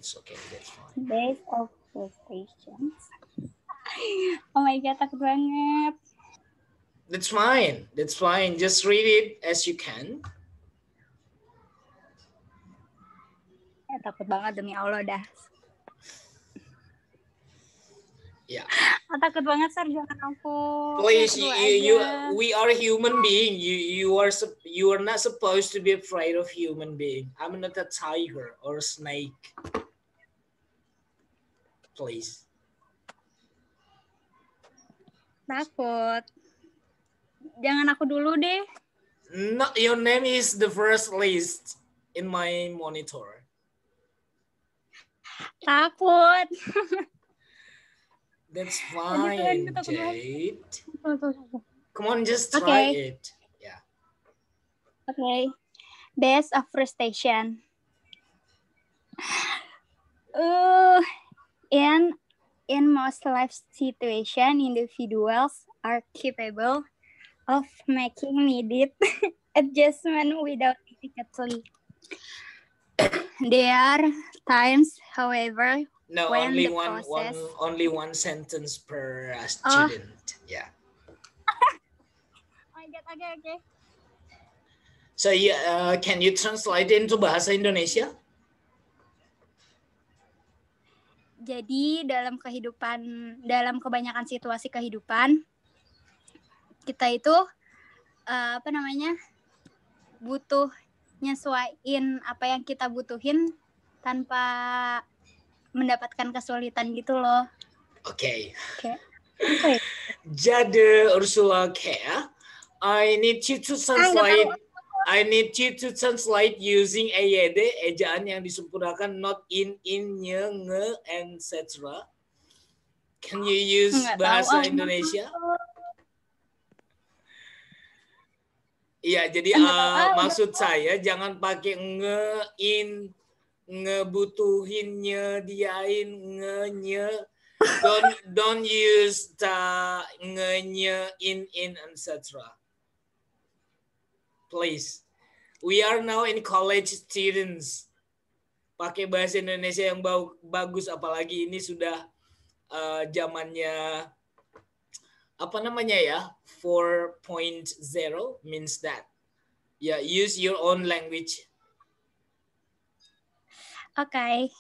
That's okay. That's fine. Days of frustrations. Oh my god, takut banget. That's fine. That's fine. Just read it as you can. Takut banget demi Allah dah. Yeah. Takut banget, Sir, jangan aku. Please, we are human being. You are not supposed to be afraid of human being. I'm not a tiger or a snake. Please. Takut. Jangan aku dulu deh. No, your name is the first list in my monitor. Takut. That's fine, Jade. Come on, just try it. Yeah. Okay. Days of frustration. In most life situation, individuals are capable of making needed adjustment without difficulty. There are times, however, no, when only the process... only one sentence per student. Yeah. Okay. So yeah, can you translate into bahasa Indonesia? Jadi dalam kebanyakan situasi kehidupan kita itu butuh nyesuaiin apa yang kita butuhin tanpa mendapatkan kesulitan gitu loh. Oke. Jadi Ursula Kea, I need you to translate using EYD, ejaan yang disempurnakan, not in, nye, nge, etc. Can you use bahasa Indonesia? Iya, jadi maksud saya jangan pakai nge, in, ngebutuhin, nye, diain, nge, nye. Don't use the nge, nye, in, etc. Please. We are now in college students. Pakai bahasa Indonesia yang bagus, apalagi ini sudah zamannya 4.0 means that. Yeah, use your own language. Okay.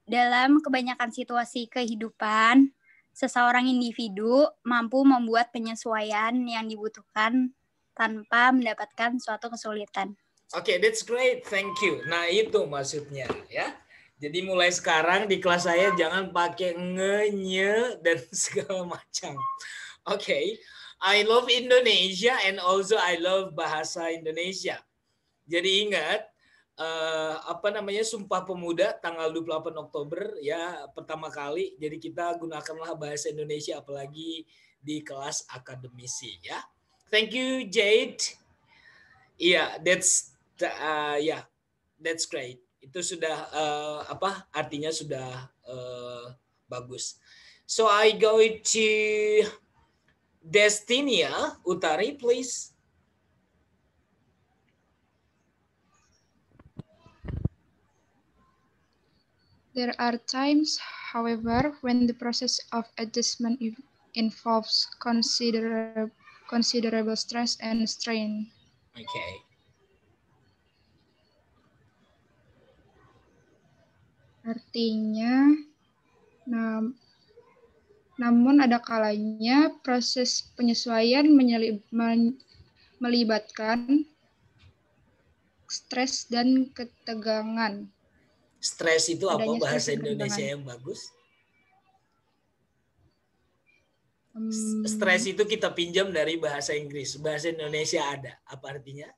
Dalam kebanyakan situasi kehidupan, seseorang individu mampu membuat penyesuaian yang dibutuhkan tanpa mendapatkan suatu kesulitan. Oke, that's great. Thank you. Nah, itu maksudnya ya. Jadi mulai sekarang di kelas saya jangan pakai nge, nye, dan segala macam. Oke. I love Indonesia and also I love bahasa Indonesia. Jadi ingat Sumpah Pemuda tanggal 28 Oktober ya pertama kali. Jadi kita gunakanlah bahasa Indonesia apalagi di kelas akademisi ya. Thank you, Jade. Yeah, that's great. Itu sudah artinya sudah bagus. So I go to Destinia Utari, please. There are times, however, when the process of adjustment involves considerable stress and strain. Okay. Artinya, namun ada kalanya proses penyesuaian melibatkan stres dan ketegangan. Stres itu apa bahasa Indonesia yang bagus? Stres itu kita pinjam dari bahasa Inggris. Bahasa Indonesia ada. Apa artinya?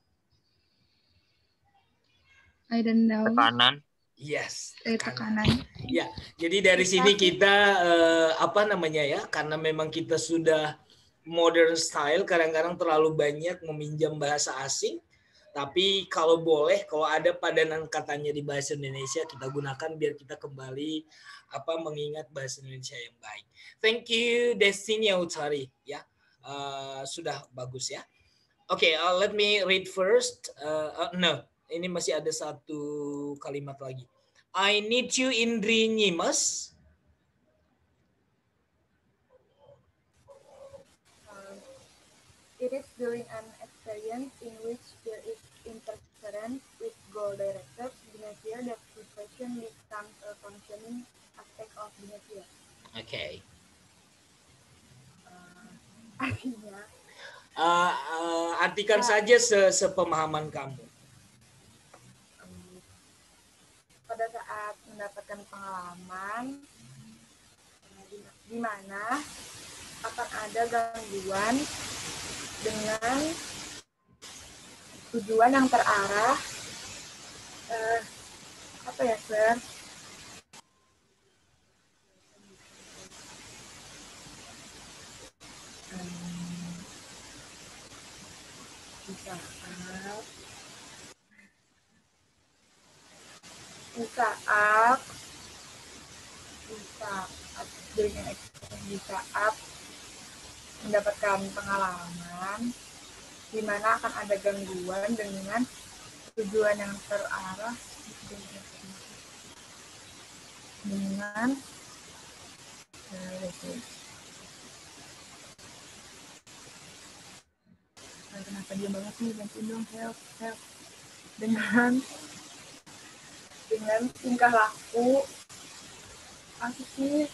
I don't know. Tekanan. Yes. Tekanan. Ya, jadi dari sini kita karena memang kita sudah modern style, kadang-kadang terlalu banyak meminjam bahasa asing. Tapi kalau boleh, kalau ada padanan katanya di bahasa Indonesia, kita gunakan biar kita kembali mengingat bahasa Indonesia yang baik. Thank you, Destinia Utari. Ya, sudah bagus ya. Oke, let me read first. No, ini masih ada satu kalimat lagi. I need you, Indri Nyimas. It is during an experience in which there is interference with goal-directed behavior that frustration becomes a functioning aspect of behavior. Okay. Artinya, Artikan saja sepemahaman kamu. pada saat mendapatkan pengalaman di mana akan ada gangguan dengan tujuan yang terarah, apa ya, Sir? Di saat mendapatkan pengalaman di mana akan ada gangguan dengan tujuan yang terarah dengan kenapa dia banget nih, bantuin dong, help dengan tingkah laku sih.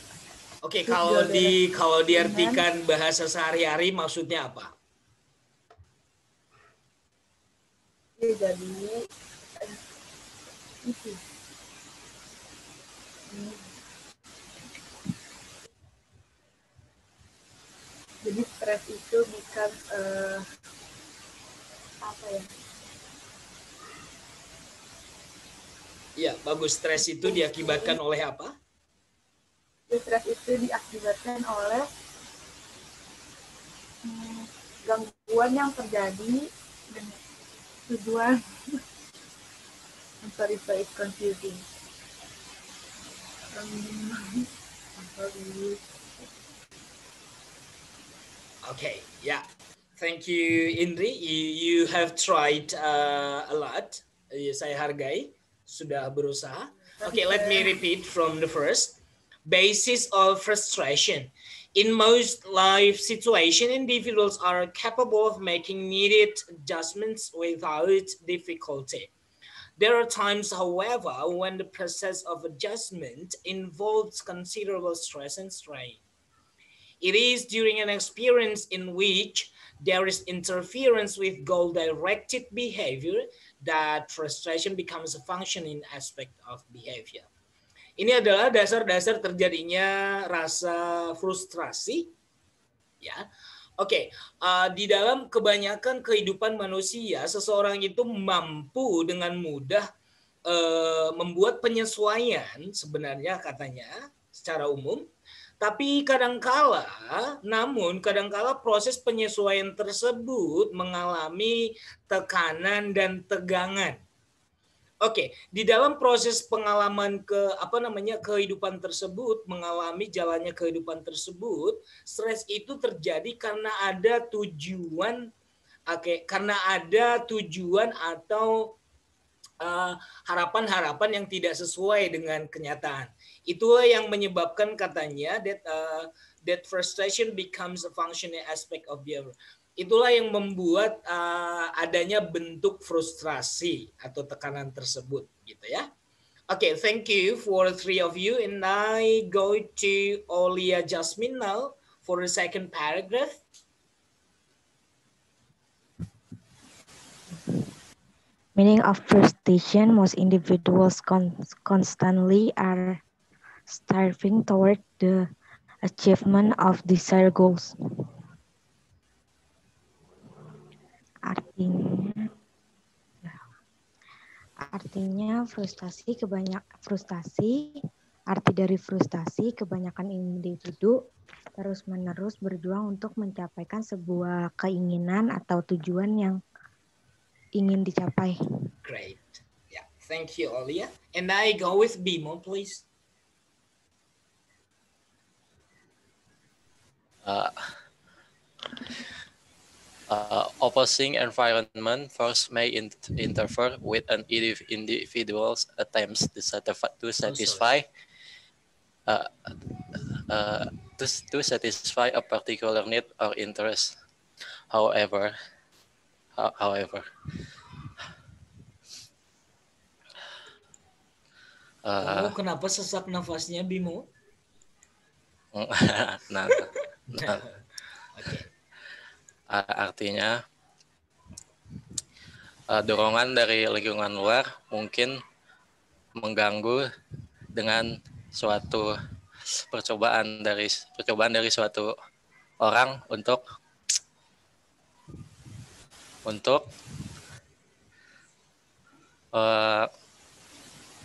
Oke, kalau diartikan bahasa sehari-hari maksudnya apa? Ya, jadi itu. Jadi stres itu bukan apa ya? Ya, bagus. Stres itu diakibatkan oleh apa? Stres itu diakibatkan oleh gangguan yang terjadi dengan tujuan. I'm sorry, it's confusing. Okay, yeah. Thank you, Indri. You have tried a lot. Saya hargai, sudah berusaha. Okay, let me repeat from the first. Basis of frustration. In most life situations, individuals are capable of making needed adjustments without difficulty. There are times, however, when the process of adjustment involves considerable stress and strain. It is during an experience in which there is interference with goal-directed behavior that frustration becomes a functioning aspect of behavior. Ini adalah dasar-dasar terjadinya rasa frustrasi, ya. Oke, di dalam kebanyakan kehidupan manusia, seseorang itu mampu dengan mudah membuat penyesuaian sebenarnya katanya secara umum, tapi kadangkala proses penyesuaian tersebut mengalami tekanan dan tegangan. Oke, di dalam proses pengalaman kehidupan tersebut, mengalami jalannya kehidupan tersebut, stres itu terjadi karena ada tujuan, atau harapan-harapan yang tidak sesuai dengan kenyataan. Itulah yang menyebabkan katanya that frustration becomes a functional aspect of behavior. Itulah yang membuat adanya bentuk frustrasi atau tekanan tersebut, gitu ya. Okay, thank you for three of you, and I go to Olia Jasmine now for the second paragraph. Meaning of frustration, most individuals constantly are striving toward the achievement of desired goals. Artinya arti dari frustasi kebanyakan individu terus-menerus berjuang untuk mencapaikan sebuah keinginan atau tujuan yang ingin dicapai. Great. Yeah, thank you, Olia. And I go with Bimo, please. Opposing environment force may interfere with an individual's attempts to satisfy to satisfy a particular need or interest. However, Kamu kenapa sesak nafasnya, Bimo? Okay. Artinya dorongan dari lingkungan luar mungkin mengganggu dengan suatu percobaan dari suatu orang untuk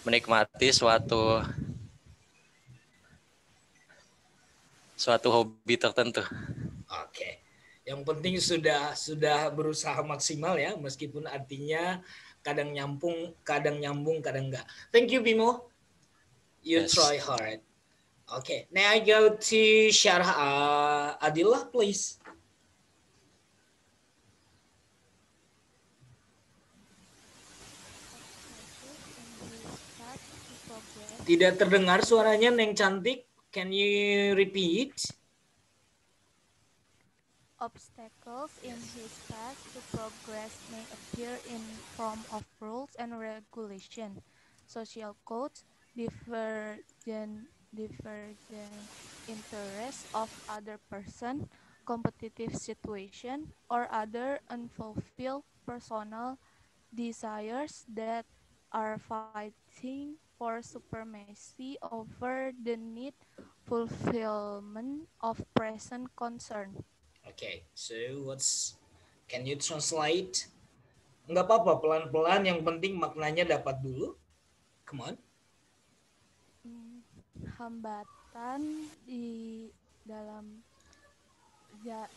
menikmati suatu hobi tertentu. Oke. Yang penting sudah berusaha maksimal ya, meskipun artinya kadang nyambung, kadang enggak. Thank you, Bimo. You try hard. Okay. Now I go to Syarah Adillah, please. Tidak terdengar suaranya, Neng Cantik. Can you repeat? Obstacles in his path to progress may appear in form of rules and regulation, social codes, divergent interests of other person, competitive situation, or other unfulfilled personal desires that are fighting for supremacy over the need fulfillment of present concern. Okay, so can you translate? Nggak apa-apa, pelan-pelan, yang penting maknanya dapat dulu. Come on. Hambatan di dalam jalan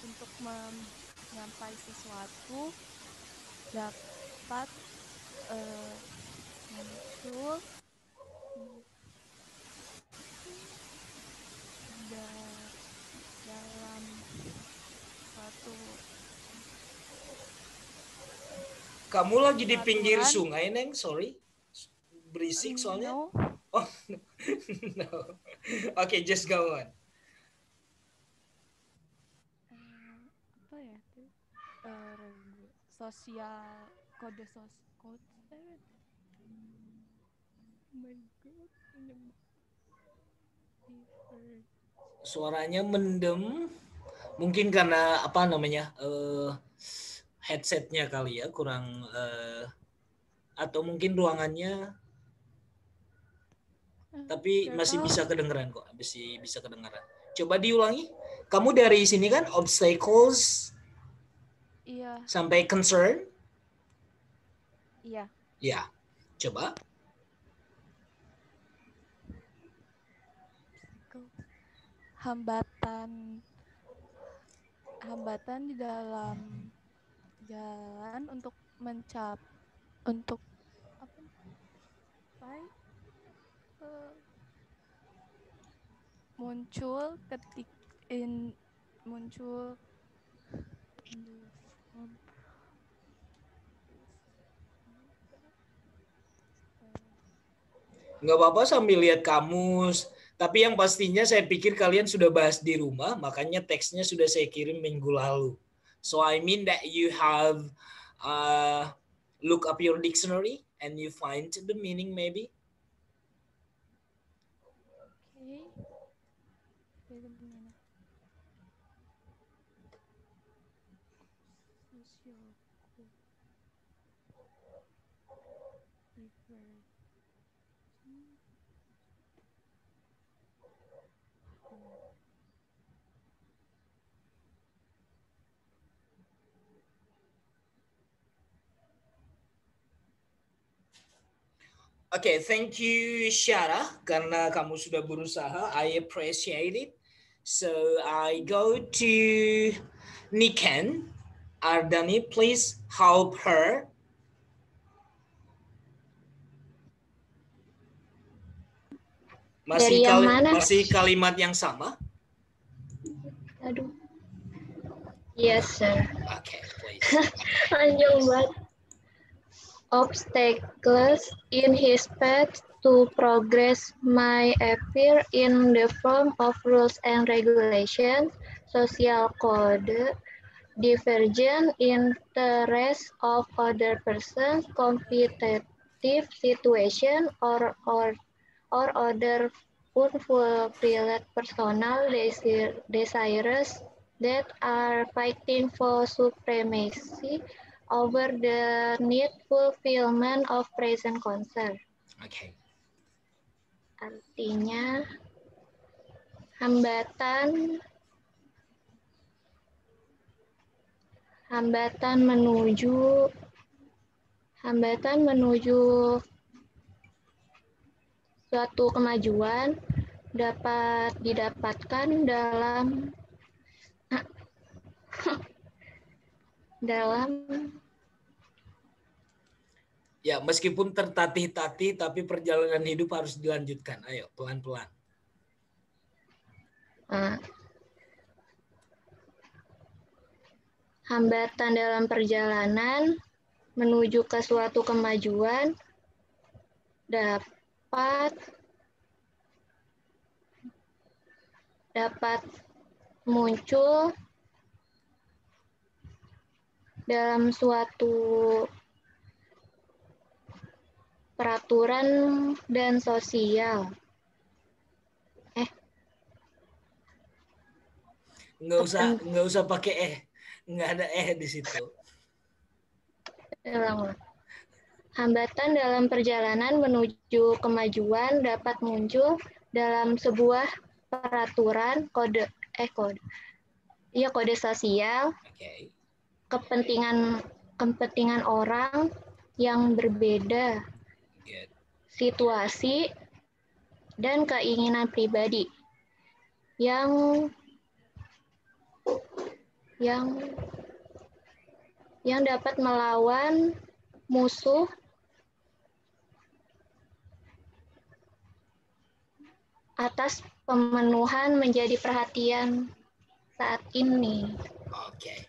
untuk menyampaikan sesuatu dapat muncul dalam suatu. Kamu lagi di pinggir sungai, Neng? Sorry, berisik soalnya. No. Oh, no. Okay, just go on. Apa ya? Sosial kode code. Suaranya mendem, mungkin karena apa namanya headsetnya kali ya, kurang atau mungkin ruangannya, tapi masih bisa kedengeran kok, masih bisa kedengeran. Coba diulangi. Kamu dari sini kan, obstacles, iya, sampai concern. Iya. Ya, coba. Hambatan di dalam jalan untuk muncul Nggak apa-apa sambil lihat kamus. Tapi yang pastinya saya pikir kalian sudah bahas di rumah, makanya teksnya sudah saya kirim minggu lalu. So I mean that you have look up your dictionary and you find the meaning maybe. Okay. Okay, thank you Syarah karena kamu sudah berusaha. I appreciate it. So I go to Niken. Ardani, please help her. Dari yang mana? Masih kalimat yang sama? Aduh. Yes, sir. Okay, please. Panjang banget. Obstacles in his path to progress may appear in the form of rules and regulations, social code, divergent interests of other persons, competitive situation, or other unfulfilled personal desires that are fighting for supremacy over the need fulfillment of present concern. Okay. Artinya hambatan menuju suatu kemajuan dapat didapatkan dalam ya, meskipun tertatih-tatih tapi perjalanan hidup harus dilanjutkan. Ayo, pelan-pelan. Hambatan dalam perjalanan menuju ke suatu kemajuan dapat muncul dalam suatu peraturan dan sosial. Nggak usah pakai nggak ada di situ. Hambatan dalam perjalanan menuju kemajuan dapat muncul dalam sebuah peraturan kode sosial, Okay. kepentingan orang yang berbeda, situasi dan keinginan pribadi yang dapat melawan musuh atas pemenuhan menjadi perhatian saat ini. Okay.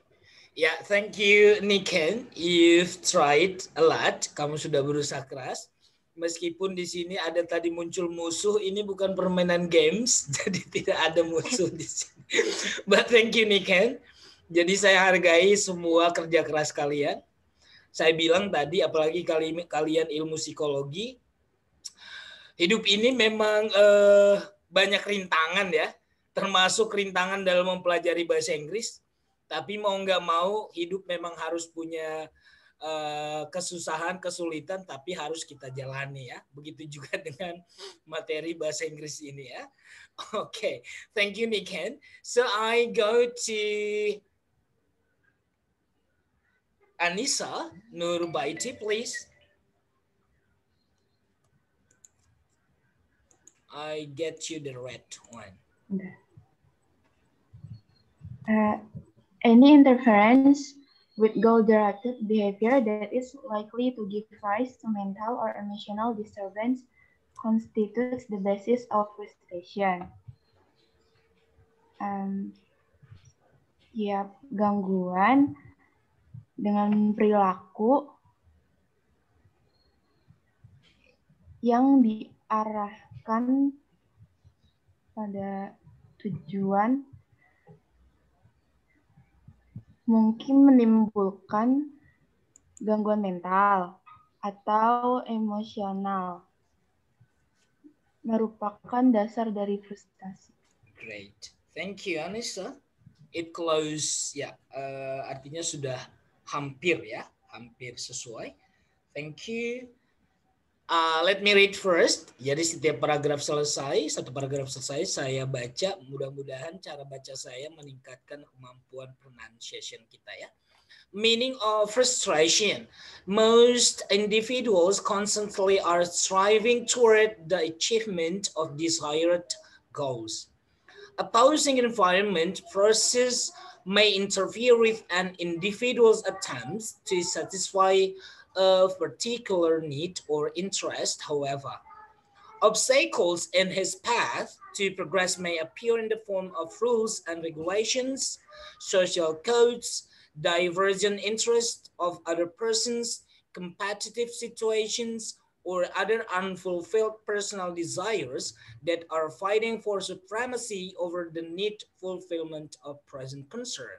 Ya, thank you, Niken. You've tried a lot. Kamu sudah berusaha keras. Meskipun di sini ada tadi muncul musuh, ini bukan permainan games, jadi tidak ada musuh di sini. But thank you, Niken. Jadi saya hargai semua kerja keras kalian. Saya bilang tadi, apalagi kalian ilmu psikologi, hidup ini memang banyak rintangan ya, termasuk rintangan dalam mempelajari bahasa Inggris. Tapi mau nggak mau, hidup memang harus punya kesusahan, kesulitan, tapi harus kita jalani ya. Begitu juga dengan materi bahasa Inggris ini ya. Okay, thank you, Niken. So I go to Anissa Nurbaiti, please. I get you the red one. Any interference with goal-directed behavior that is likely to give rise to mental or emotional disturbance constitutes the basis of frustration. Gangguan dengan perilaku yang diarahkan pada tujuan mungkin menimbulkan gangguan mental atau emosional, merupakan dasar dari frustasi. Great, thank you, Anissa. It close, ya, artinya sudah hampir sesuai. Thank you. Let me read first. Jadi setiap satu paragraf selesai saya baca. Mudah-mudahan cara baca saya meningkatkan kemampuan pronunciation kita ya. Meaning of frustration. Most individuals constantly are striving toward the achievement of desired goals. Opposing environment forces may interfere with an individual's attempts to satisfy a particular need or interest. However, Obstacles in his path to progress may appear in the form of rules and regulations, social codes, divergent interests of other persons, competitive situations, or other unfulfilled personal desires that are fighting for supremacy over the need fulfillment of present concern.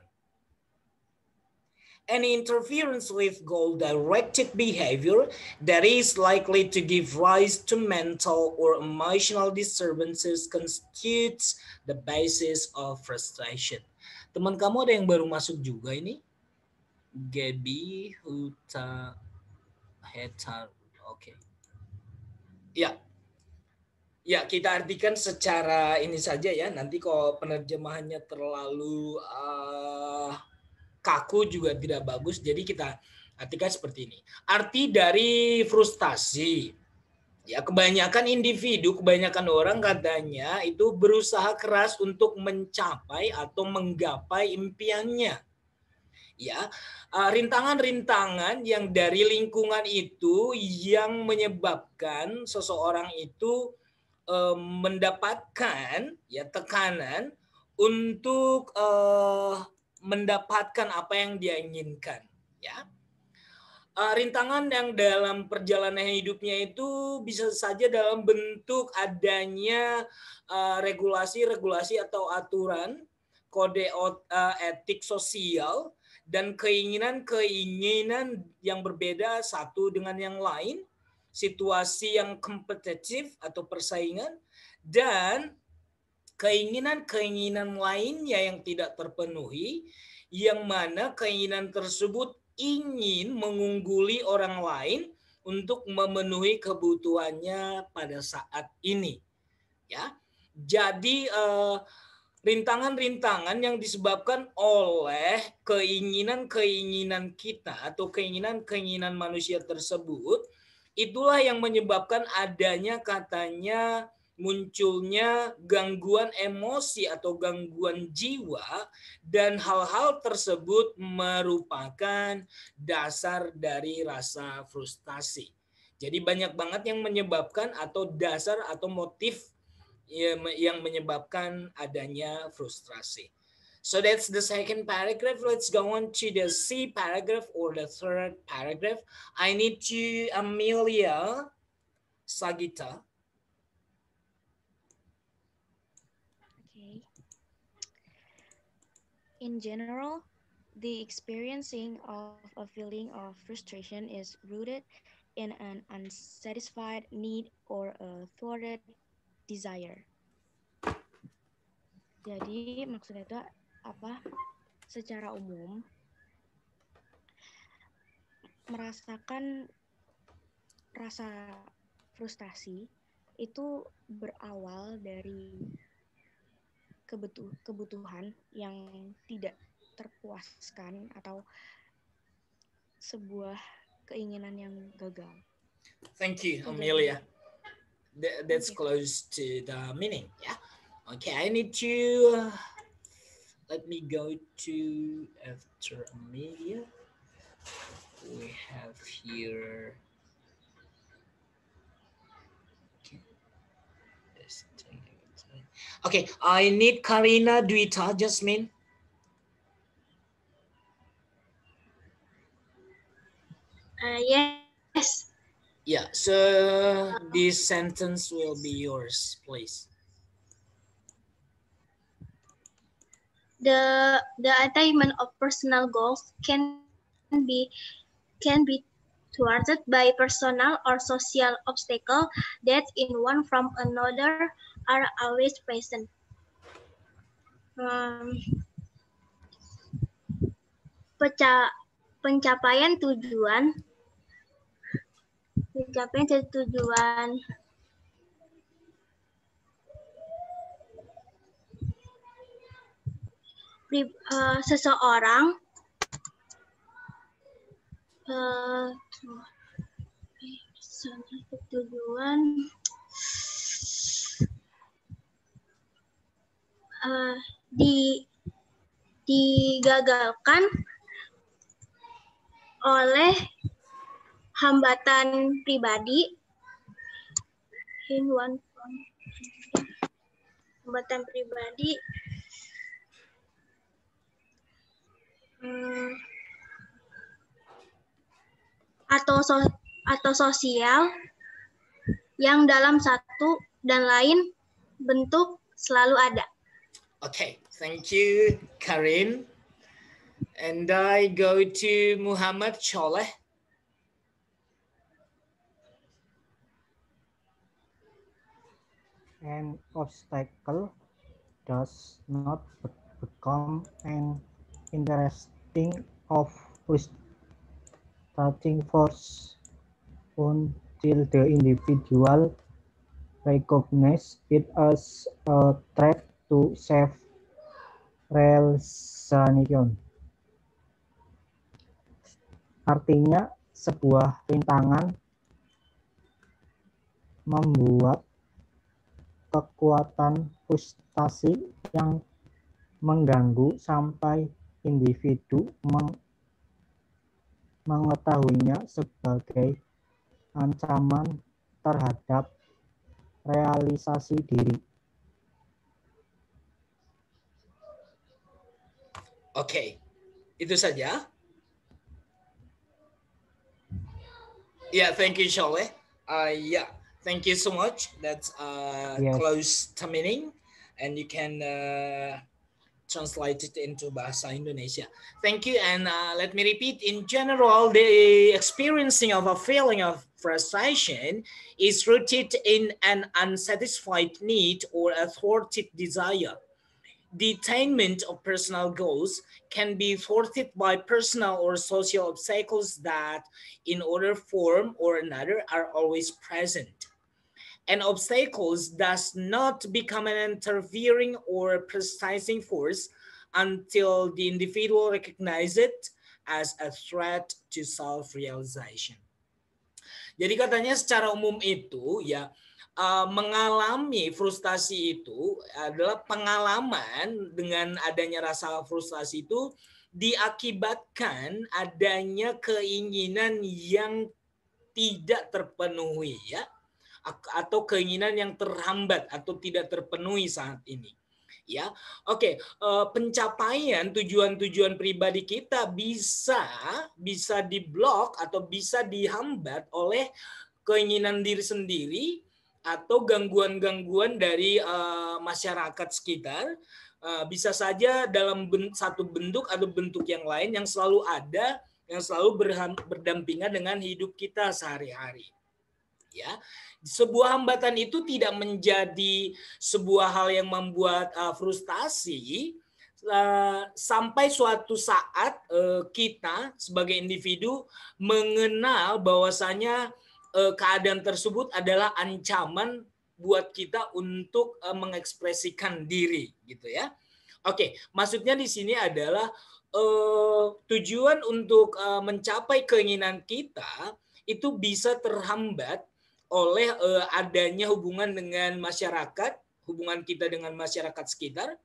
Any interference with goal-directed behavior that is likely to give rise to mental or emotional disturbances constitutes the basis of frustration. Teman kamu ada yang baru masuk juga ini? Gaby Huta Hetar. Oke. Ya. Ya, kita artikan secara ini saja ya. Nanti kalau penerjemahannya terlalu kaku juga tidak bagus, jadi kita artikan seperti ini. Arti dari frustasi, ya kebanyakan individu, kebanyakan orang katanya itu berusaha keras untuk mencapai atau menggapai impiannya. Ya, rintangan-rintangan yang dari lingkungan itu yang menyebabkan seseorang itu mendapatkan ya tekanan untuk mendapatkan apa yang dia inginkan, ya. Rintangan yang dalam perjalanan hidupnya itu bisa saja dalam bentuk adanya regulasi-regulasi atau aturan, kode etik sosial, dan keinginan-keinginan yang berbeda satu dengan yang lain, situasi yang kompetitif atau persaingan, dan keinginan-keinginan lainnya yang tidak terpenuhi, yang mana keinginan tersebut ingin mengungguli orang lain untuk memenuhi kebutuhannya pada saat ini. Ya, jadi rintangan-rintangan yang disebabkan oleh keinginan-keinginan kita atau keinginan-keinginan manusia tersebut, itulah yang menyebabkan adanya katanya munculnya gangguan emosi atau gangguan jiwa, dan hal-hal tersebut merupakan dasar dari rasa frustasi. Jadi banyak banget yang menyebabkan atau dasar atau motif yang menyebabkan adanya frustrasi. So that's the second paragraph. Let's go on to the C paragraph or the third paragraph. I need you, Amelia Sagita. In general, the experiencing of a feeling of frustration is rooted in an unsatisfied need or a thwarted desire. Jadi maksudnya itu apa? Secara umum, merasakan rasa frustasi itu berawal dari kebutuhan yang tidak terpuaskan atau sebuah keinginan yang gagal. Thank you, Amelia. That's close to the meaning. Yeah. Okay, I need to let me go to after Amelia. We have here. Okay, I need Karina Dwita, Jasmine. Yes. Yeah, so this sentence will be yours, please. The attainment of personal goals can be thwarted by personal or social obstacles that in one from another are always present. Pencapaian tujuan seseorang digagalkan oleh hambatan pribadi one from hambatan pribadi atau sosial yang dalam satu dan lain bentuk selalu ada. Okay, thank you, Karin. And I go to Muhammad Choleh. An obstacle does not become an interesting or frustrating force until the individual recognizes it as a threat to self-realization. Artinya, sebuah rintangan membuat kekuatan frustasi yang mengganggu sampai individu mengetahuinya sebagai ancaman terhadap realisasi diri. Oke, itu saja. Yeah, thank you, Choleh. Yeah. Thank you so much. That's Yes. close to meaning, and you can translate it into Bahasa Indonesia. Thank you, and let me repeat. In general, the experiencing of a feeling of frustration is rooted in an unsatisfied need or a thwarted desire. The attainment of personal goals can be thwarted by personal or social obstacles that, in other form or another, are always present. And obstacles does not become an interfering or precising force until the individual recognizes it as a threat to self-realization. Jadi katanya secara umum itu ya mengalami frustasi itu adalah pengalaman dengan adanya rasa frustasi itu diakibatkan adanya keinginan yang tidak terpenuhi ya. Atau keinginan yang terhambat atau tidak terpenuhi saat ini. Ya, oke. Pencapaian tujuan-tujuan pribadi kita bisa diblok atau bisa dihambat oleh keinginan diri sendiri atau gangguan-gangguan dari masyarakat sekitar. Bisa saja dalam satu bentuk atau bentuk yang lain yang selalu ada, yang selalu berdampingan dengan hidup kita sehari-hari. Ya, sebuah hambatan itu tidak menjadi sebuah hal yang membuat frustasi sampai suatu saat kita sebagai individu mengenal bahwasanya keadaan tersebut adalah ancaman buat kita untuk mengekspresikan diri, gitu ya. Oke, maksudnya di sini adalah tujuan untuk mencapai keinginan kita itu bisa terhambat oleh adanya hubungan dengan masyarakat, hubungan kita dengan masyarakat sekitar.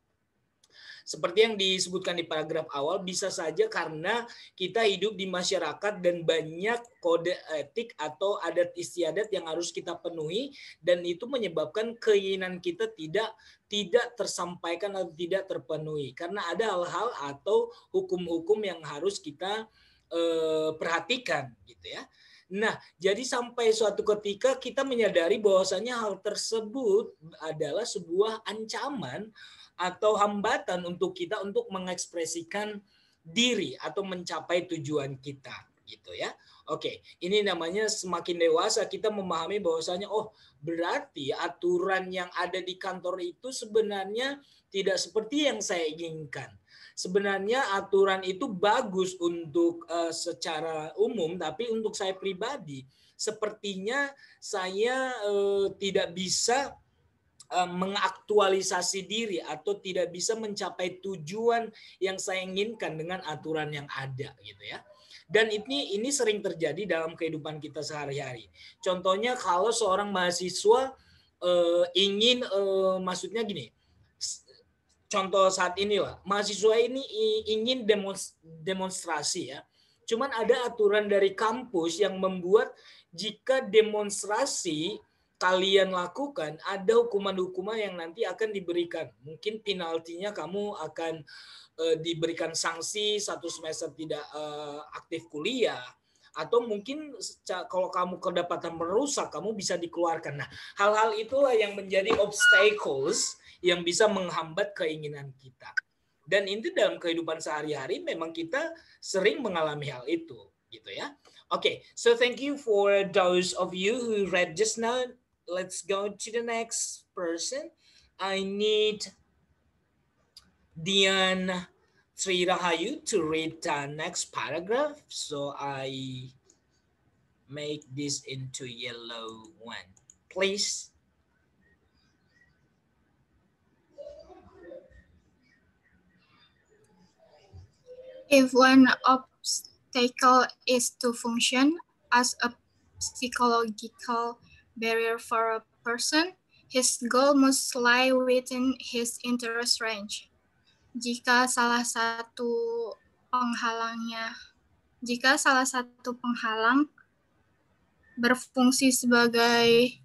Seperti yang disebutkan di paragraf awal, bisa saja karena kita hidup di masyarakat dan banyak kode etik atau adat istiadat yang harus kita penuhi, dan itu menyebabkan keinginan kita tidak tersampaikan atau tidak terpenuhi. Karena ada hal-hal atau hukum-hukum yang harus kita perhatikan, gitu ya. Nah, jadi sampai suatu ketika kita menyadari bahwasanya hal tersebut adalah sebuah ancaman atau hambatan untuk kita untuk mengekspresikan diri atau mencapai tujuan kita, gitu ya. Oke, ini namanya semakin dewasa kita memahami bahwasanya berarti aturan yang ada di kantor itu sebenarnya tidak seperti yang saya inginkan. Sebenarnya aturan itu bagus untuk secara umum, tapi untuk saya pribadi sepertinya saya tidak bisa mengaktualisasi diri atau tidak bisa mencapai tujuan yang saya inginkan dengan aturan yang ada, gitu ya. Dan ini sering terjadi dalam kehidupan kita sehari-hari. Contohnya kalau seorang mahasiswa ingin maksudnya gini. Contoh saat inilah, mahasiswa ini ingin demonstrasi ya. Cuman ada aturan dari kampus yang membuat jika demonstrasi kalian lakukan, ada hukuman-hukuman yang nanti akan diberikan. Mungkin penaltinya kamu akan diberikan sanksi 1 semester tidak aktif kuliah, atau mungkin kalau kamu kedapatan merusak, kamu bisa dikeluarkan. Nah, hal-hal itulah yang menjadi obstacles yang bisa menghambat keinginan kita. Dan itu dalam kehidupan sehari-hari memang kita sering mengalami hal itu, gitu ya. Okay, so thank you for those of you who read just now. Let's go to the next person. I need Dian Sri Rahayu to read the next paragraph. So I make this into yellow one. Please. If one obstacle is to function as a psychological barrier for a person, his goal must lie within his interest range. Jika salah satu penghalang berfungsi sebagai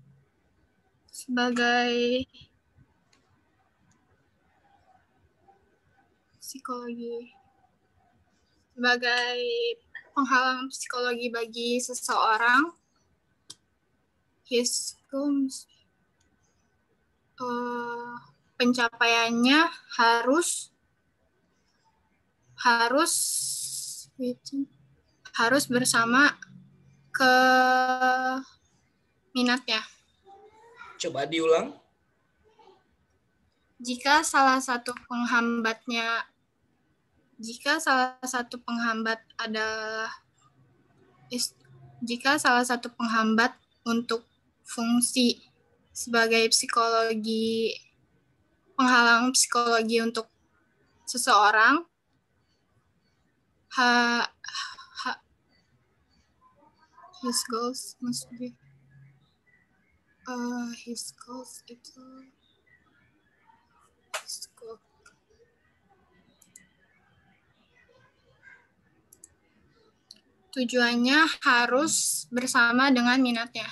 penghalang psikologi bagi seseorang, his goals, pencapaiannya harus bersama minatnya. Coba diulang. Jika salah satu penghambat untuk fungsi sebagai penghalang psikologi untuk seseorang, his goals must be tujuannya harus bersama dengan minatnya.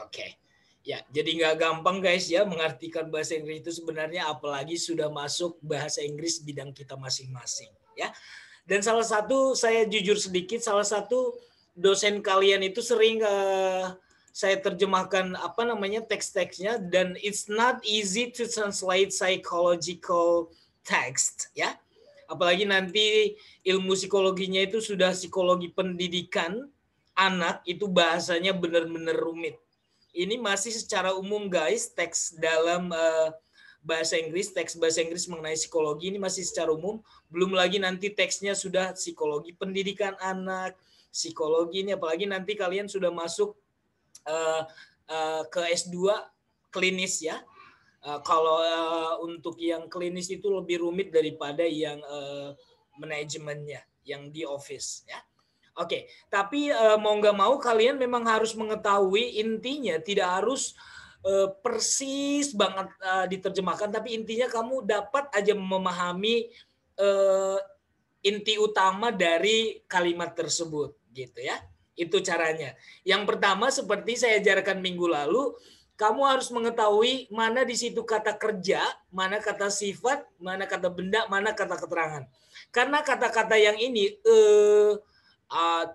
Oke. Ya, jadi nggak gampang guys ya mengartikan bahasa Inggris itu sebenarnya, apalagi sudah masuk bahasa Inggris bidang kita masing-masing ya. Dan salah satu, saya jujur sedikit, salah satu dosen kalian itu sering saya terjemahkan teks-teksnya, dan it's not easy to translate psychological text ya. Apalagi nanti ilmu psikologinya itu sudah psikologi pendidikan anak, itu bahasanya benar-benar rumit. Ini masih secara umum guys, teks dalam bahasa Inggris, teks bahasa Inggris mengenai psikologi ini masih secara umum. Belum lagi nanti teksnya sudah psikologi pendidikan anak, psikologi ini, apalagi nanti kalian sudah masuk ke S2 klinis ya. Kalau untuk yang klinis itu lebih rumit daripada yang manajemennya, yang di office ya. Oke, tapi mau nggak mau kalian memang harus mengetahui intinya, tidak harus persis banget diterjemahkan, tapi intinya kamu dapat aja memahami inti utama dari kalimat tersebut, gitu ya. Itu caranya. Yang pertama seperti saya ajarkan minggu lalu, kamu harus mengetahui mana di situ kata kerja, mana kata sifat, mana kata benda, mana kata keterangan. Karena kata-kata yang ini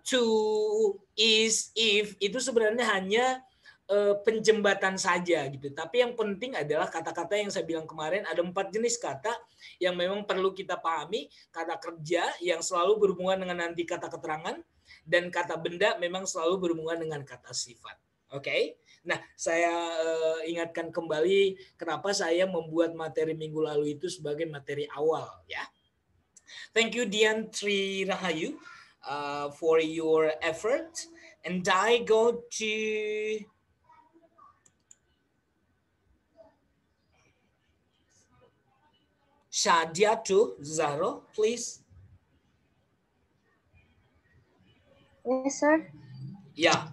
to, is, if itu sebenarnya hanya penjembatan saja gitu. Tapi yang penting adalah kata-kata yang saya bilang kemarin, ada 4 jenis kata yang memang perlu kita pahami. Kata kerja yang selalu berhubungan dengan nanti kata keterangan, dan kata benda memang selalu berhubungan dengan kata sifat. Oke? Nah, saya ingatkan kembali kenapa saya membuat materi minggu lalu itu sebagai materi awal ya. Thank you Dian Sri Rahayu for your effort, and I go to Shadiatu Zahro, please. Yes, sir. Yeah.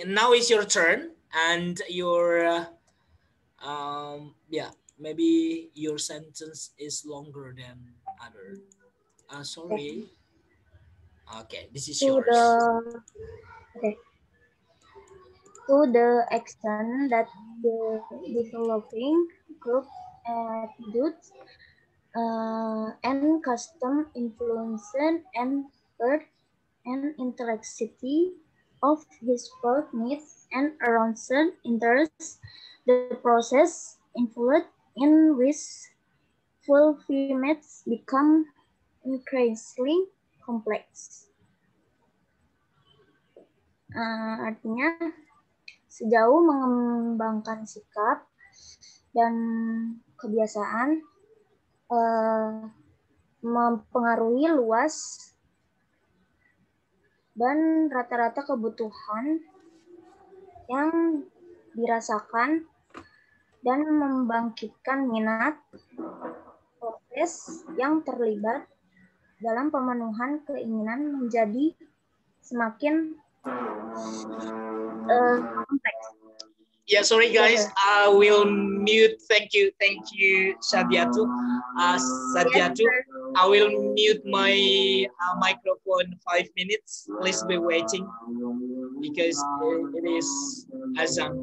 Now is your turn, and your maybe your sentence is longer than other. Sorry. Okay, this is yours. Okay. to the extent that the developing group attitudes and custom influence and birth and interactivity of his folk needs and aroused interests, the process involved in which fulfillments become increasingly complex. Artinya, sejauh mengembangkan sikap dan kebiasaan mempengaruhi luas dan rata-rata kebutuhan yang dirasakan dan membangkitkan minat proses yang terlibat dalam pemenuhan keinginan menjadi semakin kompleks. Yeah, sorry guys, I will mute. Thank you, Sadiatu. Sadiatu, I will mute my microphone 5 minutes. Please be waiting because it is azan.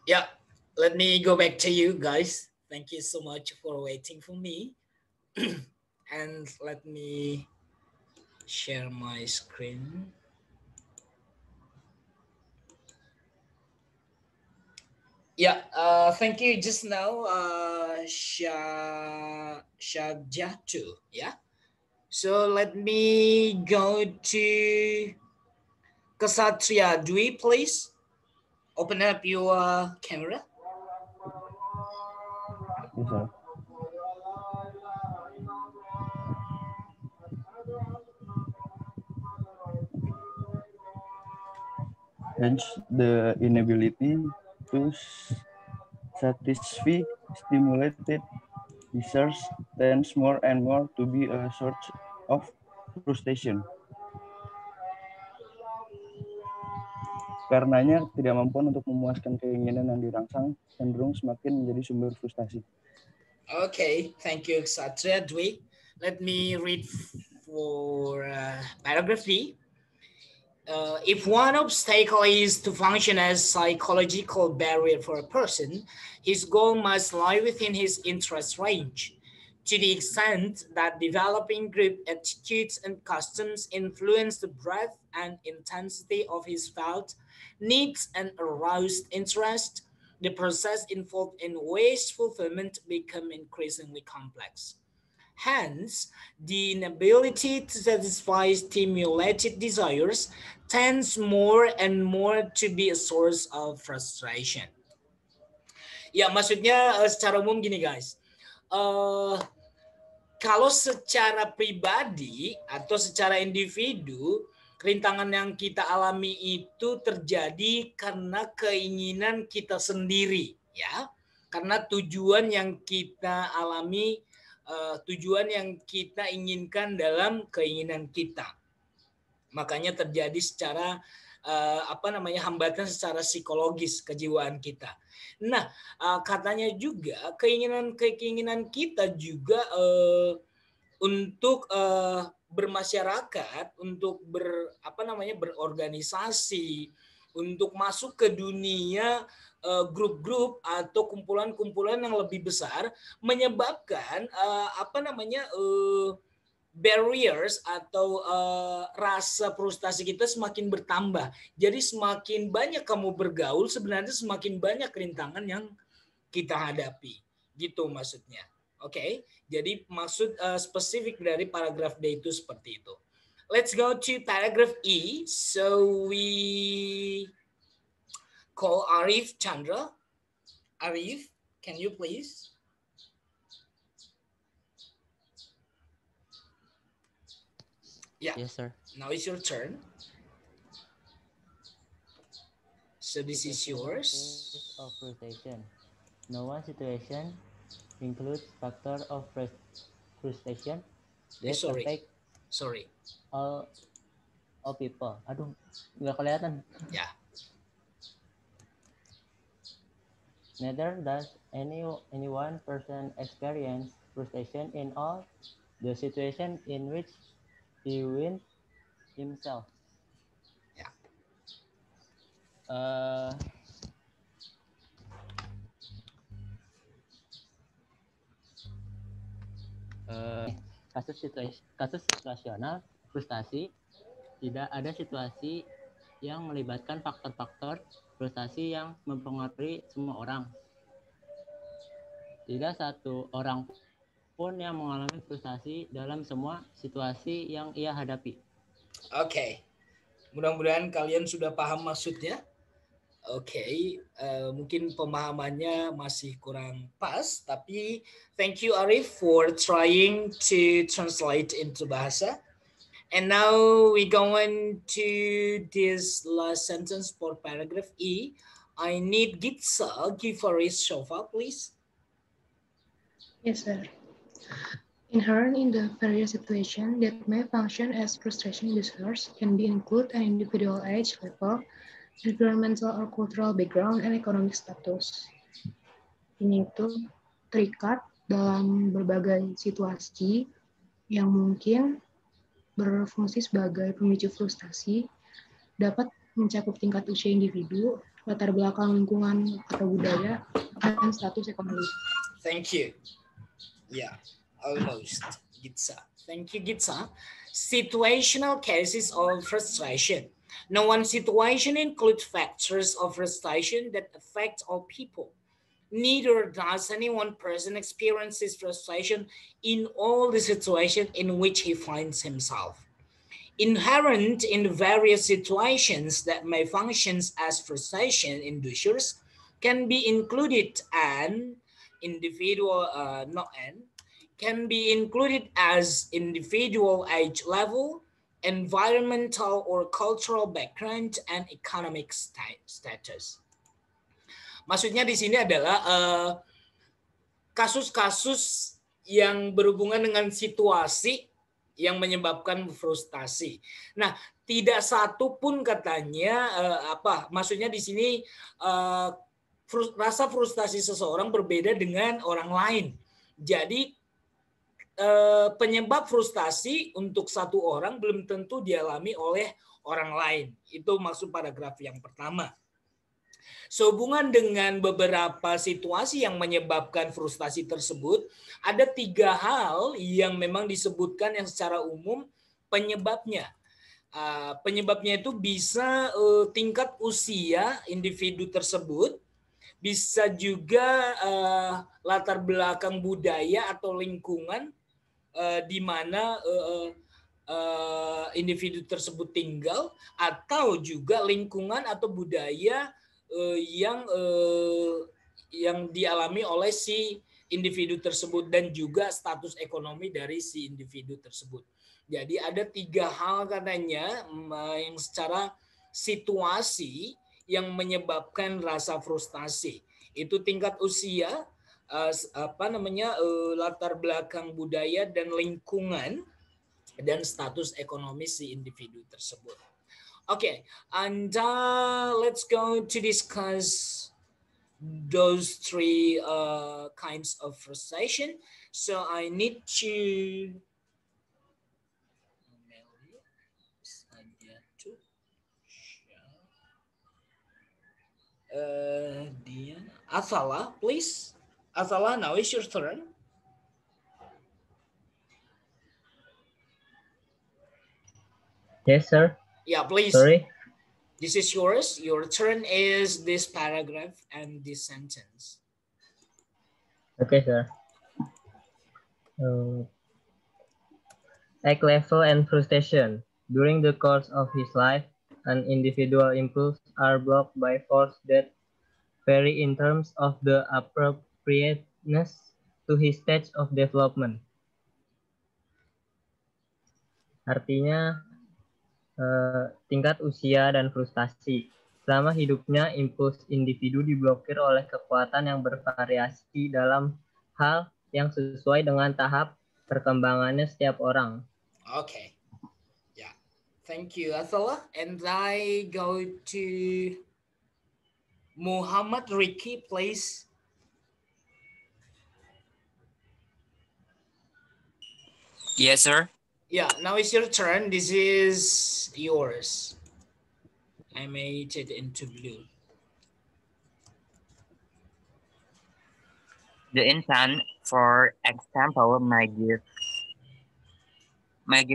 Yeah, let me go back to you guys. Thank you so much for waiting for me. And let me share my screen. Yeah, thank you just now, Shajatu. Yeah. So let me go to Ksatria Dwi, please. Open up your camera. Yes, sir. Hence, the inability to satisfy stimulated desires tends more and more to be a source of frustration. Karenanya, ketidakmampuan untuk memuaskan keinginan yang dirangsang cenderung semakin menjadi sumber frustasi. Okay, thank you, Ksatria Dwi. Let me read for paragraph D. If one obstacle is to function as psychological barrier for a person, his goal must lie within his interest range. To the extent that developing group attitudes and customs influence the breadth and intensity of his felt needs and aroused interest, the process involved in waste fulfillment become increasingly complex. Hence, the inability to satisfy stimulated desires tends more and more to be a source of frustration. Ya, maksudnya secara umum gini guys. Kalau secara pribadi atau secara individu, rintangan yang kita alami itu terjadi karena keinginan kita sendiri, ya. Karena tujuan yang kita alami, tujuan yang kita inginkan dalam keinginan kita. Makanya terjadi secara hambatan secara psikologis kejiwaan kita. Nah, katanya juga keinginan kita juga untuk bermasyarakat, untuk berorganisasi, untuk masuk ke dunia grup-grup atau kumpulan-kumpulan yang lebih besar menyebabkan barriers atau rasa frustasi kita semakin bertambah. Jadi semakin banyak kamu bergaul, sebenarnya semakin banyak rintangan yang kita hadapi. Gitu maksudnya. Oke, jadi maksud spesifik dari paragraf D itu seperti itu. Let's go to paragraph E. So we call Arif Chandra. Arif, can you please? Yeah. Yes, sir. Now it's your turn. So this is yours. Of frustration. No one situation includes factor of frustration that affect all people. Aduh, nggak kelihatan. Ya. Yeah. Neither does any one person experience frustration in all the situation in which he wins himself. Yeah. Kasus situasional frustasi, tidak ada situasi yang melibatkan faktor-faktor frustasi yang mempengaruhi semua orang. Tidak satu orang pun yang mengalami frustasi dalam semua situasi yang ia hadapi. Oke. Mudah-mudahan kalian sudah paham maksudnya. Oke, mungkin pemahamannya masih kurang pas, tapi thank you Arif for trying to translate into bahasa. And now we going to this last sentence for paragraph E. I need Gitsa Gifaris Shofa, please. Yes, sir. Inherent in the various situations that may function as frustration disorders can be include an individual age level, environmental or cultural background, and economic status. Ini itu terikat dalam berbagai situasi yang mungkin berfungsi sebagai pemicu frustasi, dapat mencakup tingkat usia individu, latar belakang lingkungan atau budaya, dan status ekonomi. Thank you. Yeah, almost. Gitsa. Thank you, Gitsa. Situational cases of frustration. Now, one situation includes factors of frustration that affect all people. Neither does any one person experiences frustration in all the situations in which he finds himself. Inherent in various situations that may function as frustration inducers can be included an individual, can be included as individual age level, environmental or cultural background, and economic status. Maksudnya di sini adalah kasus-kasus yang berhubungan dengan situasi yang menyebabkan frustasi. Nah, tidak satu pun katanya maksudnya di sini rasa frustasi seseorang berbeda dengan orang lain. Jadi penyebab frustasi untuk satu orang belum tentu dialami oleh orang lain. Itu maksud paragraf yang pertama. Sehubungan dengan beberapa situasi yang menyebabkan frustasi tersebut, ada 3 hal yang memang disebutkan yang secara umum penyebabnya. Penyebabnya itu bisa tingkat usia individu tersebut, bisa juga latar belakang budaya atau lingkungan di mana individu tersebut tinggal, atau juga lingkungan atau budaya yang dialami oleh si individu tersebut dan juga status ekonomi dari si individu tersebut. Jadi ada 3 hal katanya yang secara situasi yang menyebabkan rasa frustasi. Itu tingkat usia, latar belakang budaya dan lingkungan, dan status ekonomi si individu tersebut. Okay, and let's go to discuss those 3 kinds of frustration. So I need to Athala, please. Athala, now is your turn. Yes, sir. Yeah, please. Sorry. This is yours. Your turn is this paragraph and this sentence. Okay, sir. Age level and frustration. During the course of his life, an individual impulse are blocked by force that vary in terms of the appropriateness to his stage of development. Artinya, tingkat usia dan frustasi. Selama hidupnya, impuls individu diblokir oleh kekuatan yang bervariasi dalam hal yang sesuai dengan tahap perkembangannya setiap orang. Okay. Yeah. Thank you, Athala. And I go to Muhammad Ricky, please. Yes, sir. Yeah, now it's your turn. This is yours. I made it into blue. The infant, for example, might give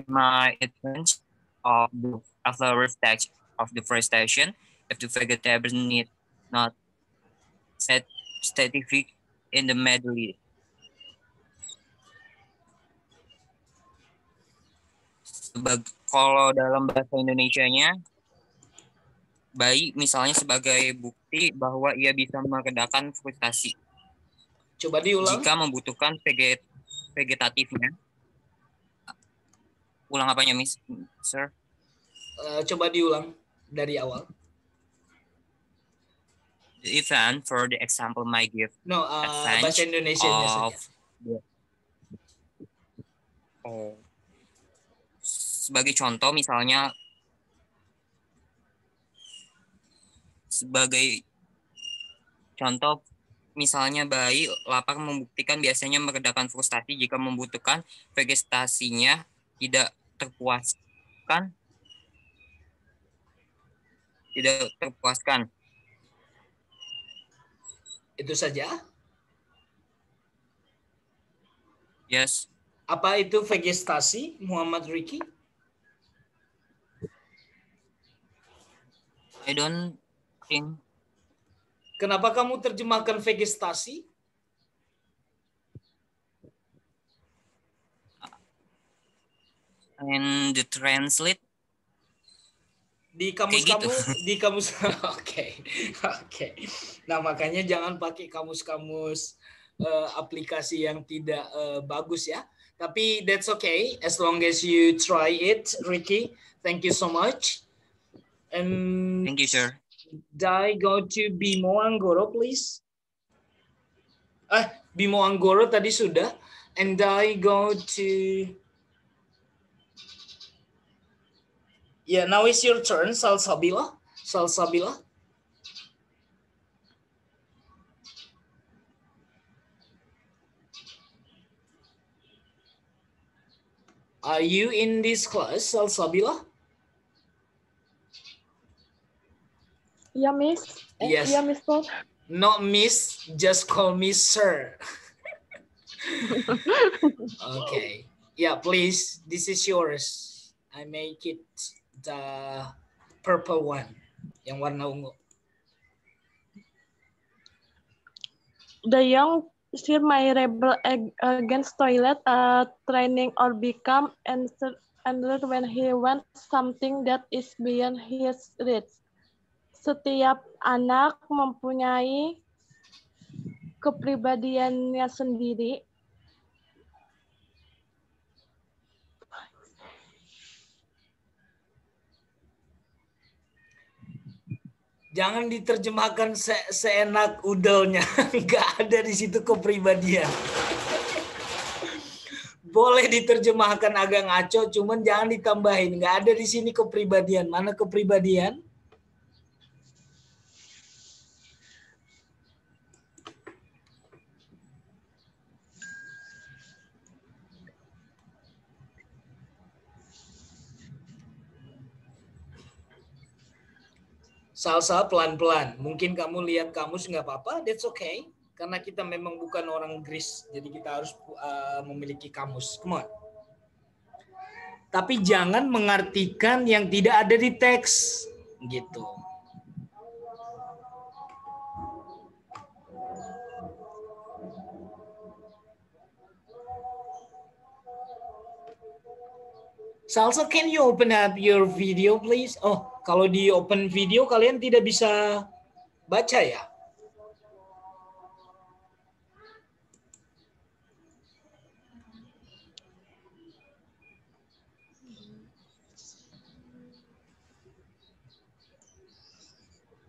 my advance of the after stage of the frustration if the vegetable need not set specific in the medley. Kalau dalam bahasa Indonesianya, bayi misalnya sebagai bukti bahwa ia bisa meredakan frustasi. Coba diulang. Jika membutuhkan vegetatifnya. Ulang apanya, Miss? Sir? Coba diulang dari awal. The event, for the example, might give no, bahasa Indonesianya saja. Sebagai contoh, misalnya bayi lapar membuktikan biasanya meredakan frustasi jika membutuhkan vegetasinya tidak terpuaskan. Itu saja? Yes. Apa itu vegetasi, Muhammad Riki? I don't think. Kenapa kamu terjemahkan vegetasi? And the translate di kamus kayak kamu gitu. di kamus oke. Nah, makanya jangan pakai kamus-kamus aplikasi yang tidak bagus ya. Tapi that's okay as long as you try it, Ricky. Thank you so much. And Thank you, sir. I go to Bimo Anggoro, please. Bimo Anggoro tadi sudah. And I go to Yeah, now it's your turn, Salsabila. Salsabila. Are you in this class, Salsabila? Yeah, Miss. Yes. Yeah, Miss Paul. Not Miss, just call me Sir. Okay. Yeah, please. This is yours. I make it the purple one, yang warna ungu. The young sir may rebel against toilet training or become angry when he wants something that is beyond his reach. Setiap anak mempunyai kepribadiannya sendiri. Jangan diterjemahkan seenak udelnya. Nggak ada di situ kepribadian. Boleh diterjemahkan agak ngaco, cuman jangan ditambahin. Nggak ada di sini kepribadian. Mana kepribadian? Salsa pelan-pelan. Mungkin kamu lihat kamus nggak apa-apa, that's okay. Karena kita memang bukan orang Greece, jadi kita harus memiliki kamus. Come on. Tapi jangan mengartikan yang tidak ada di teks, gitu. Salsa, can you open up your video, please? Oh, kalau di open video kalian tidak bisa baca ya?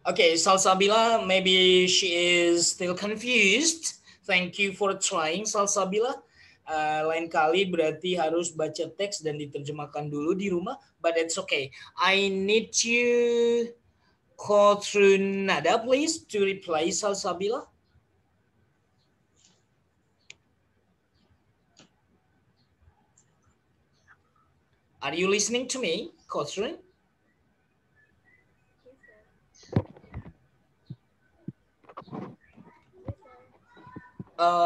Okay, Salsabila, maybe she is still confused. Thank you for trying, Salsabila. Lain kali berarti harus baca teks dan diterjemahkan dulu di rumah, but it's okay. I need you call through Nada, please, to reply Salsabila. Are you listening to me, Catherine?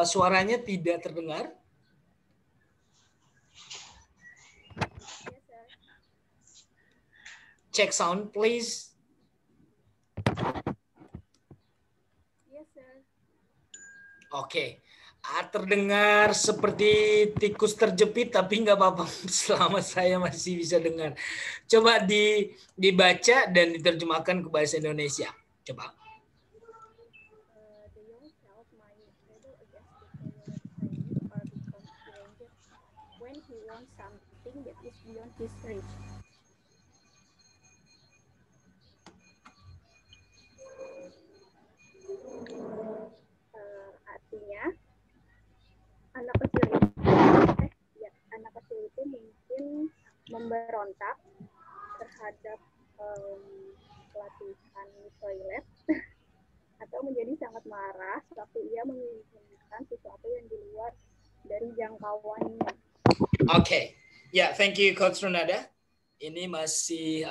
Suaranya tidak terdengar. Check sound, please. Yes, sir. Oke. Terdengar seperti tikus terjepit, tapi nggak apa-apa selama saya masih bisa dengar. Coba dibaca dan diterjemahkan ke bahasa Indonesia. Coba. The young child might rebel against the toilet training or become irate when he wants something that is beyond his reach. Artinya anak kecil itu mungkin memberontak terhadap pelatihan toilet atau menjadi sangat marah waktu ia menginginkan sesuatu yang di luar dari jangkauannya. Okay, yeah, thank you, Coach Runada. Ini masih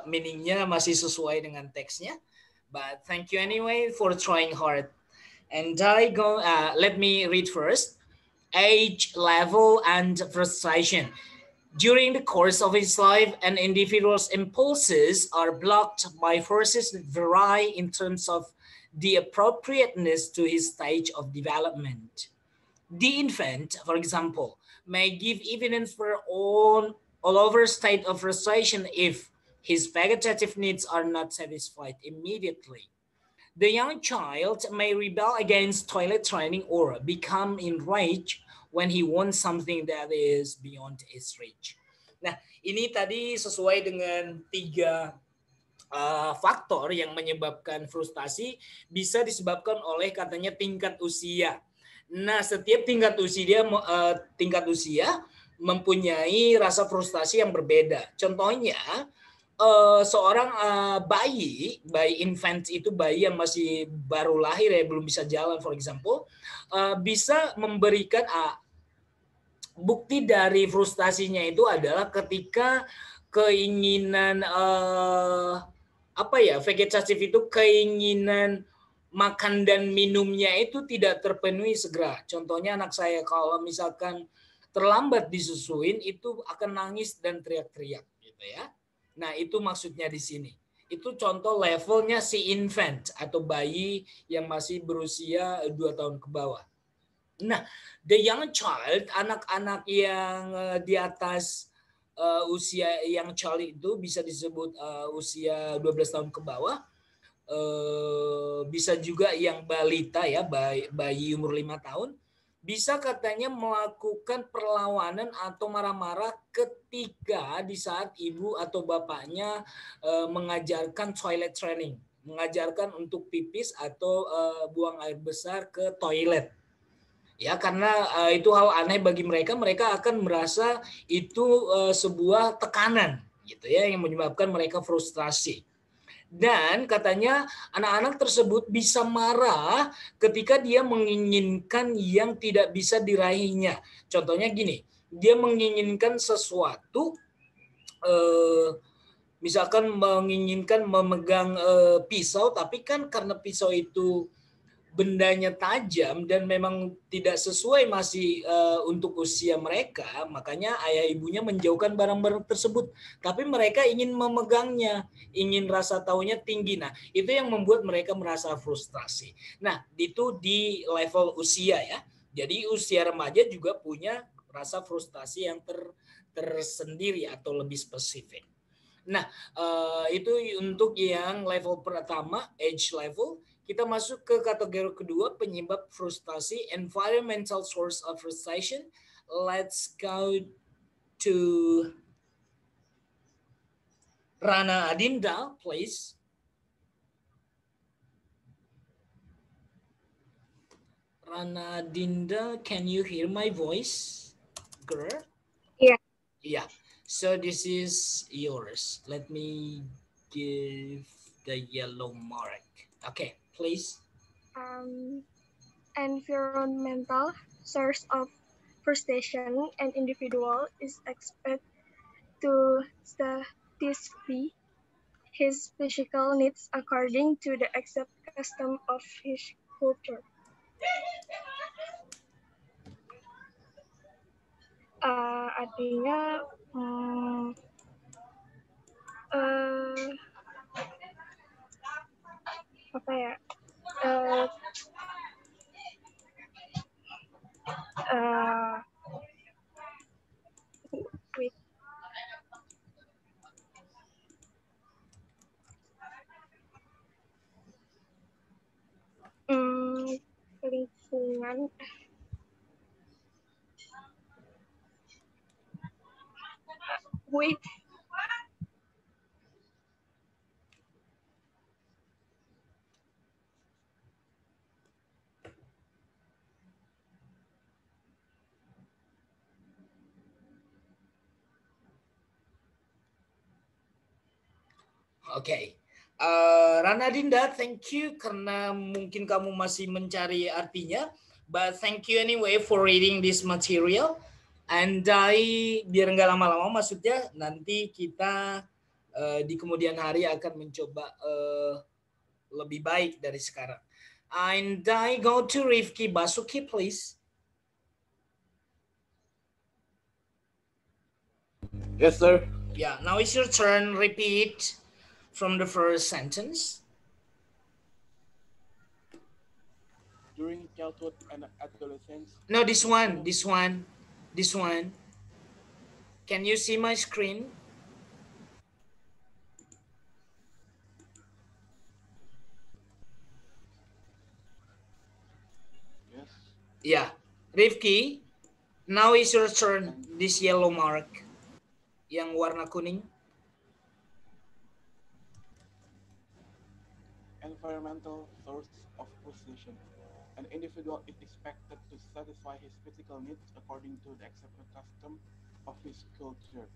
meaningnya masih sesuai dengan teksnya. But thank you anyway for trying hard. And let me read first. Age, level, and frustration. During the course of his life, an individual's impulses are blocked by forces that vary in terms of the appropriateness to his stage of development. The infant, for example, may give evidence for all over state of frustration if his vegetative needs are not satisfied immediately. The young child may rebel against toilet training or become enraged when he wants something that is beyond his reach. Nah, ini tadi sesuai dengan 3 faktor yang menyebabkan frustasi, bisa disebabkan oleh katanya tingkat usia. Nah, setiap tingkat usia mempunyai rasa frustasi yang berbeda. Contohnya, seorang bayi infant itu bayi yang masih baru lahir ya, belum bisa jalan, for example, bisa memberikan bukti dari frustasinya itu adalah ketika keinginan vegetatif itu, keinginan makan dan minumnya itu tidak terpenuhi segera. Contohnya anak saya kalau misalkan terlambat disusuin itu akan nangis dan teriak-teriak gitu ya. Nah, itu maksudnya di sini. Itu contoh levelnya si infant atau bayi yang masih berusia 2 tahun ke bawah. Nah, the young child, anak-anak yang di atas usia yang child itu bisa disebut usia 12 tahun ke bawah. Bisa juga yang balita ya, bayi umur 5 tahun. Bisa katanya melakukan perlawanan atau marah-marah ketika di saat ibu atau bapaknya mengajarkan toilet training, mengajarkan untuk pipis atau buang air besar ke toilet. Ya, karena itu hal aneh bagi mereka, mereka akan merasa itu sebuah tekanan gitu ya yang menyebabkan mereka frustrasi. Dan katanya anak-anak tersebut bisa marah ketika dia menginginkan yang tidak bisa diraihnya. Contohnya gini, dia menginginkan sesuatu, misalkan menginginkan memegang pisau, tapi kan karena pisau itu bendanya tajam dan memang tidak sesuai masih untuk usia mereka, makanya ayah ibunya menjauhkan barang-barang tersebut. Tapi mereka ingin memegangnya, ingin rasa taunya tinggi. Nah, itu yang membuat mereka merasa frustrasi. Nah, itu di level usia ya. Jadi usia remaja juga punya rasa frustasi yang tersendiri atau lebih spesifik. Nah, itu untuk yang level pertama, age level. Kita masuk ke kategori kedua, penyebab frustasi, environmental source of frustration. Let's go to Rana Adinda, please. Rana Adinda, can you hear my voice, girl? Yeah. Yeah. So this is yours. Let me give the yellow mark. Okay. Please. Environmental source of frustration, an individual is expected to satisfy his physical needs according to the accepted custom of his culture. Artinya apa ya? Wait. Lingkungan. Wait. Oke. Rana Dinda, thank you karena mungkin kamu masih mencari artinya, but thank you anyway for reading this material. And biar nggak lama-lama, maksudnya nanti kita di kemudian hari akan mencoba lebih baik dari sekarang. And I go to Rifki Basuki, please. Yes, sir. Yeah, now it's your turn. Repeat from the first sentence. During childhood and adolescence. No, this one. Can you see my screen? Yes. Yeah. Rifki, now is your turn. This yellow mark. Yang warna kuning. Environmental source of frustration. An individual is expected to satisfy his physical needs according to the accepted custom of his culture.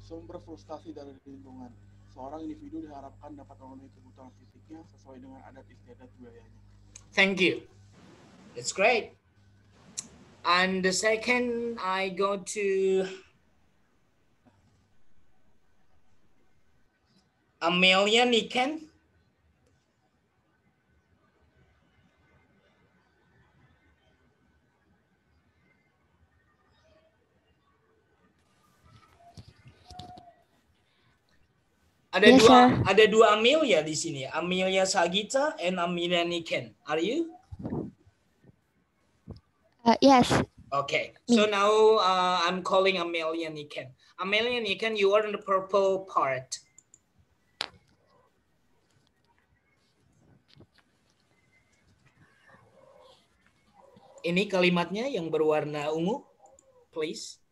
Sumber frustasi dari lingkungan. Seorang individu diharapkan dapat memenuhi kebutuhan fisiknya sesuai dengan adat istiadat budayanya. Thank you. That's great. And the second, I go to Amelia Niken. Ada dua Amelia di sini. Amelia Sagita and Amelia Niken. Are you? Yes. Okay. So now I'm calling Amelia Niken. Amelia Niken, you are in the purple part. Ini kalimatnya yang berwarna ungu, please.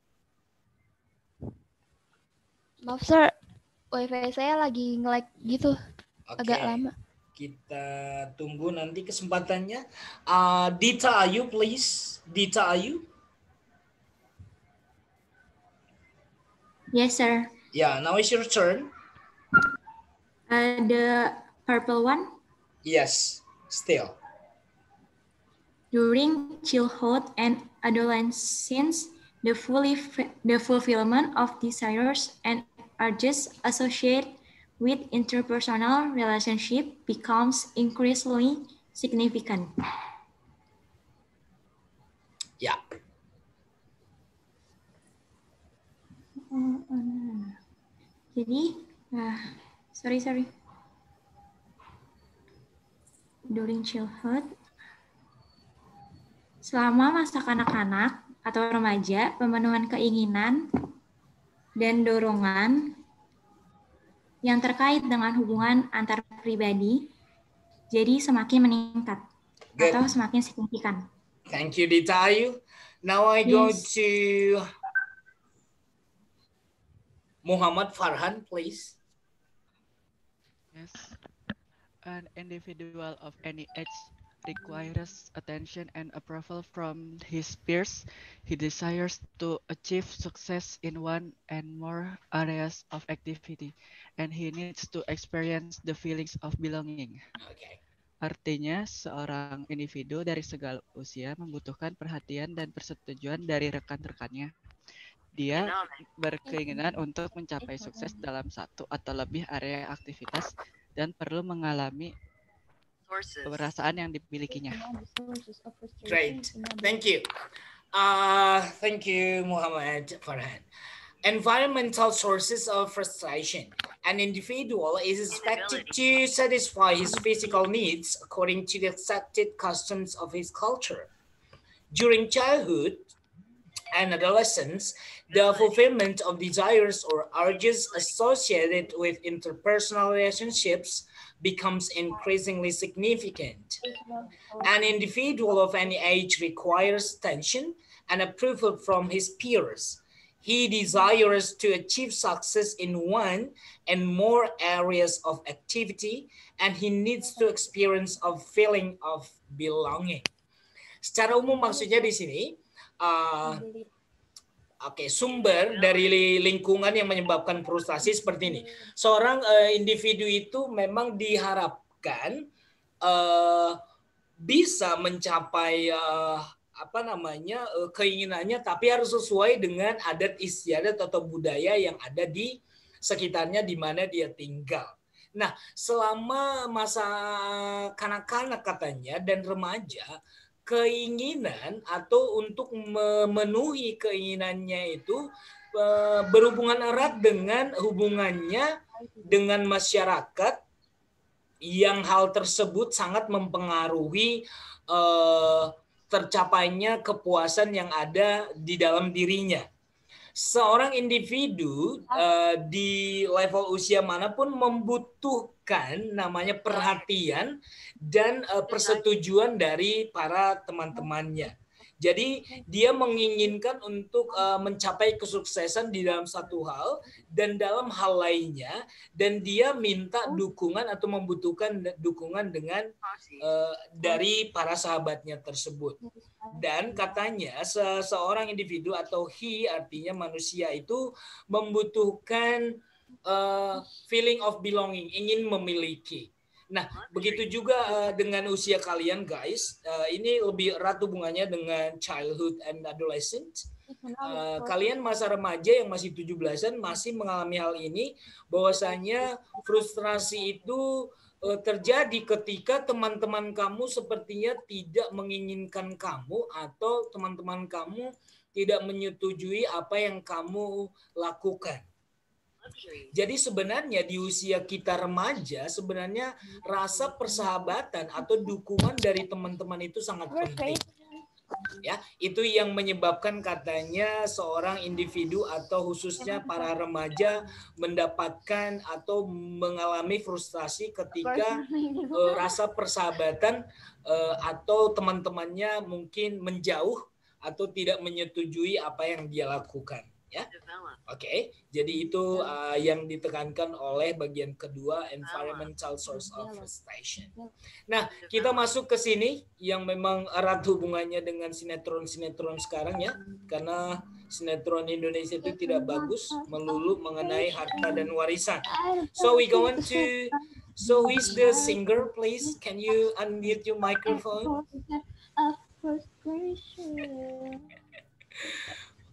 Maaf, sir. Wifi saya lagi nge-lag gitu. Agak lama. Kita tunggu nanti kesempatannya. Dita Ayu, please. Dita Ayu. Yes, sir. Yeah, now it's your turn. The purple one? Yes, still. During childhood and adolescence, the fulfillment of desires and urges associated with interpersonal relationship becomes increasingly significant. Yeah. Jadi, sorry. During childhood, selama masa kanak-kanak atau remaja, pemenuhan keinginan dan dorongan yang terkait dengan hubungan antar pribadi jadi semakin meningkat atau semakin signifikan. Thank you, Dita Ayu. Now I go to Muhammad Farhan, please. Yes. An individual of any age requires attention and approval from his peers. He desires to achieve success in one and more areas of activity, and he needs to experience the feelings of belonging. Okay. Artinya, seorang individu dari segala usia membutuhkan perhatian dan persetujuan dari rekan-rekannya. Dia berkeinginan untuk mencapai sukses dalam satu atau lebih area aktivitas dan perlu mengalami perasaan yang dimilikinya. Great, thank you. Thank you, Muhammad Farhan. Environmental sources of frustration. An individual is expected to satisfy his physical needs according to the accepted customs of his culture. During childhood and adolescence, the fulfillment of desires or urges associated with interpersonal relationships becomes increasingly significant. An individual of any age requires attention and approval from his peers. He desires to achieve success in one and more areas of activity, and he needs to experience a feeling of belonging. Secara umum maksudnya di sini, sumber dari lingkungan yang menyebabkan frustasi seperti ini. Seorang individu itu memang diharapkan bisa mencapai keinginannya, tapi harus sesuai dengan adat istiadat atau budaya yang ada di sekitarnya di mana dia tinggal. Nah, selama masa kanak-kanak katanya dan remaja, keinginan atau untuk memenuhi keinginannya itu berhubungan erat dengan hubungannya dengan masyarakat, yang hal tersebut sangat mempengaruhi tercapainya kepuasan yang ada di dalam dirinya. Seorang individu di level usia manapun membutuhkan namanya perhatian dan persetujuan dari para teman-temannya. Jadi dia menginginkan untuk mencapai kesuksesan di dalam satu hal dan dalam hal lainnya, dan dia minta dukungan atau membutuhkan dukungan dengan dari para sahabatnya tersebut. Dan katanya seorang individu atau he artinya manusia itu membutuhkan feeling of belonging, ingin memiliki. Nah, begitu juga dengan usia kalian guys, ini lebih erat hubungannya dengan childhood and adolescent. Kalian masa remaja yang masih 17-an masih mengalami hal ini, bahwasanya frustrasi itu terjadi ketika teman-teman kamu sepertinya tidak menginginkan kamu atau teman-teman kamu tidak menyetujui apa yang kamu lakukan. Jadi sebenarnya di usia kita remaja, sebenarnya rasa persahabatan atau dukungan dari teman-teman itu sangat penting. Ya, itu yang menyebabkan katanya seorang individu atau khususnya para remaja mendapatkan atau mengalami frustasi ketika rasa persahabatan atau teman-temannya mungkin menjauh atau tidak menyetujui apa yang dia lakukan. Ya, oke. Jadi itu yang ditekankan oleh bagian kedua, environmental source of frustration. Nah, kita masuk ke sini yang memang erat hubungannya dengan sinetron-sinetron sekarang ya, karena sinetron Indonesia itu tidak bagus melulu mengenai harta dan warisan. So we going to, so who is the singer, please? Can you unmute your microphone?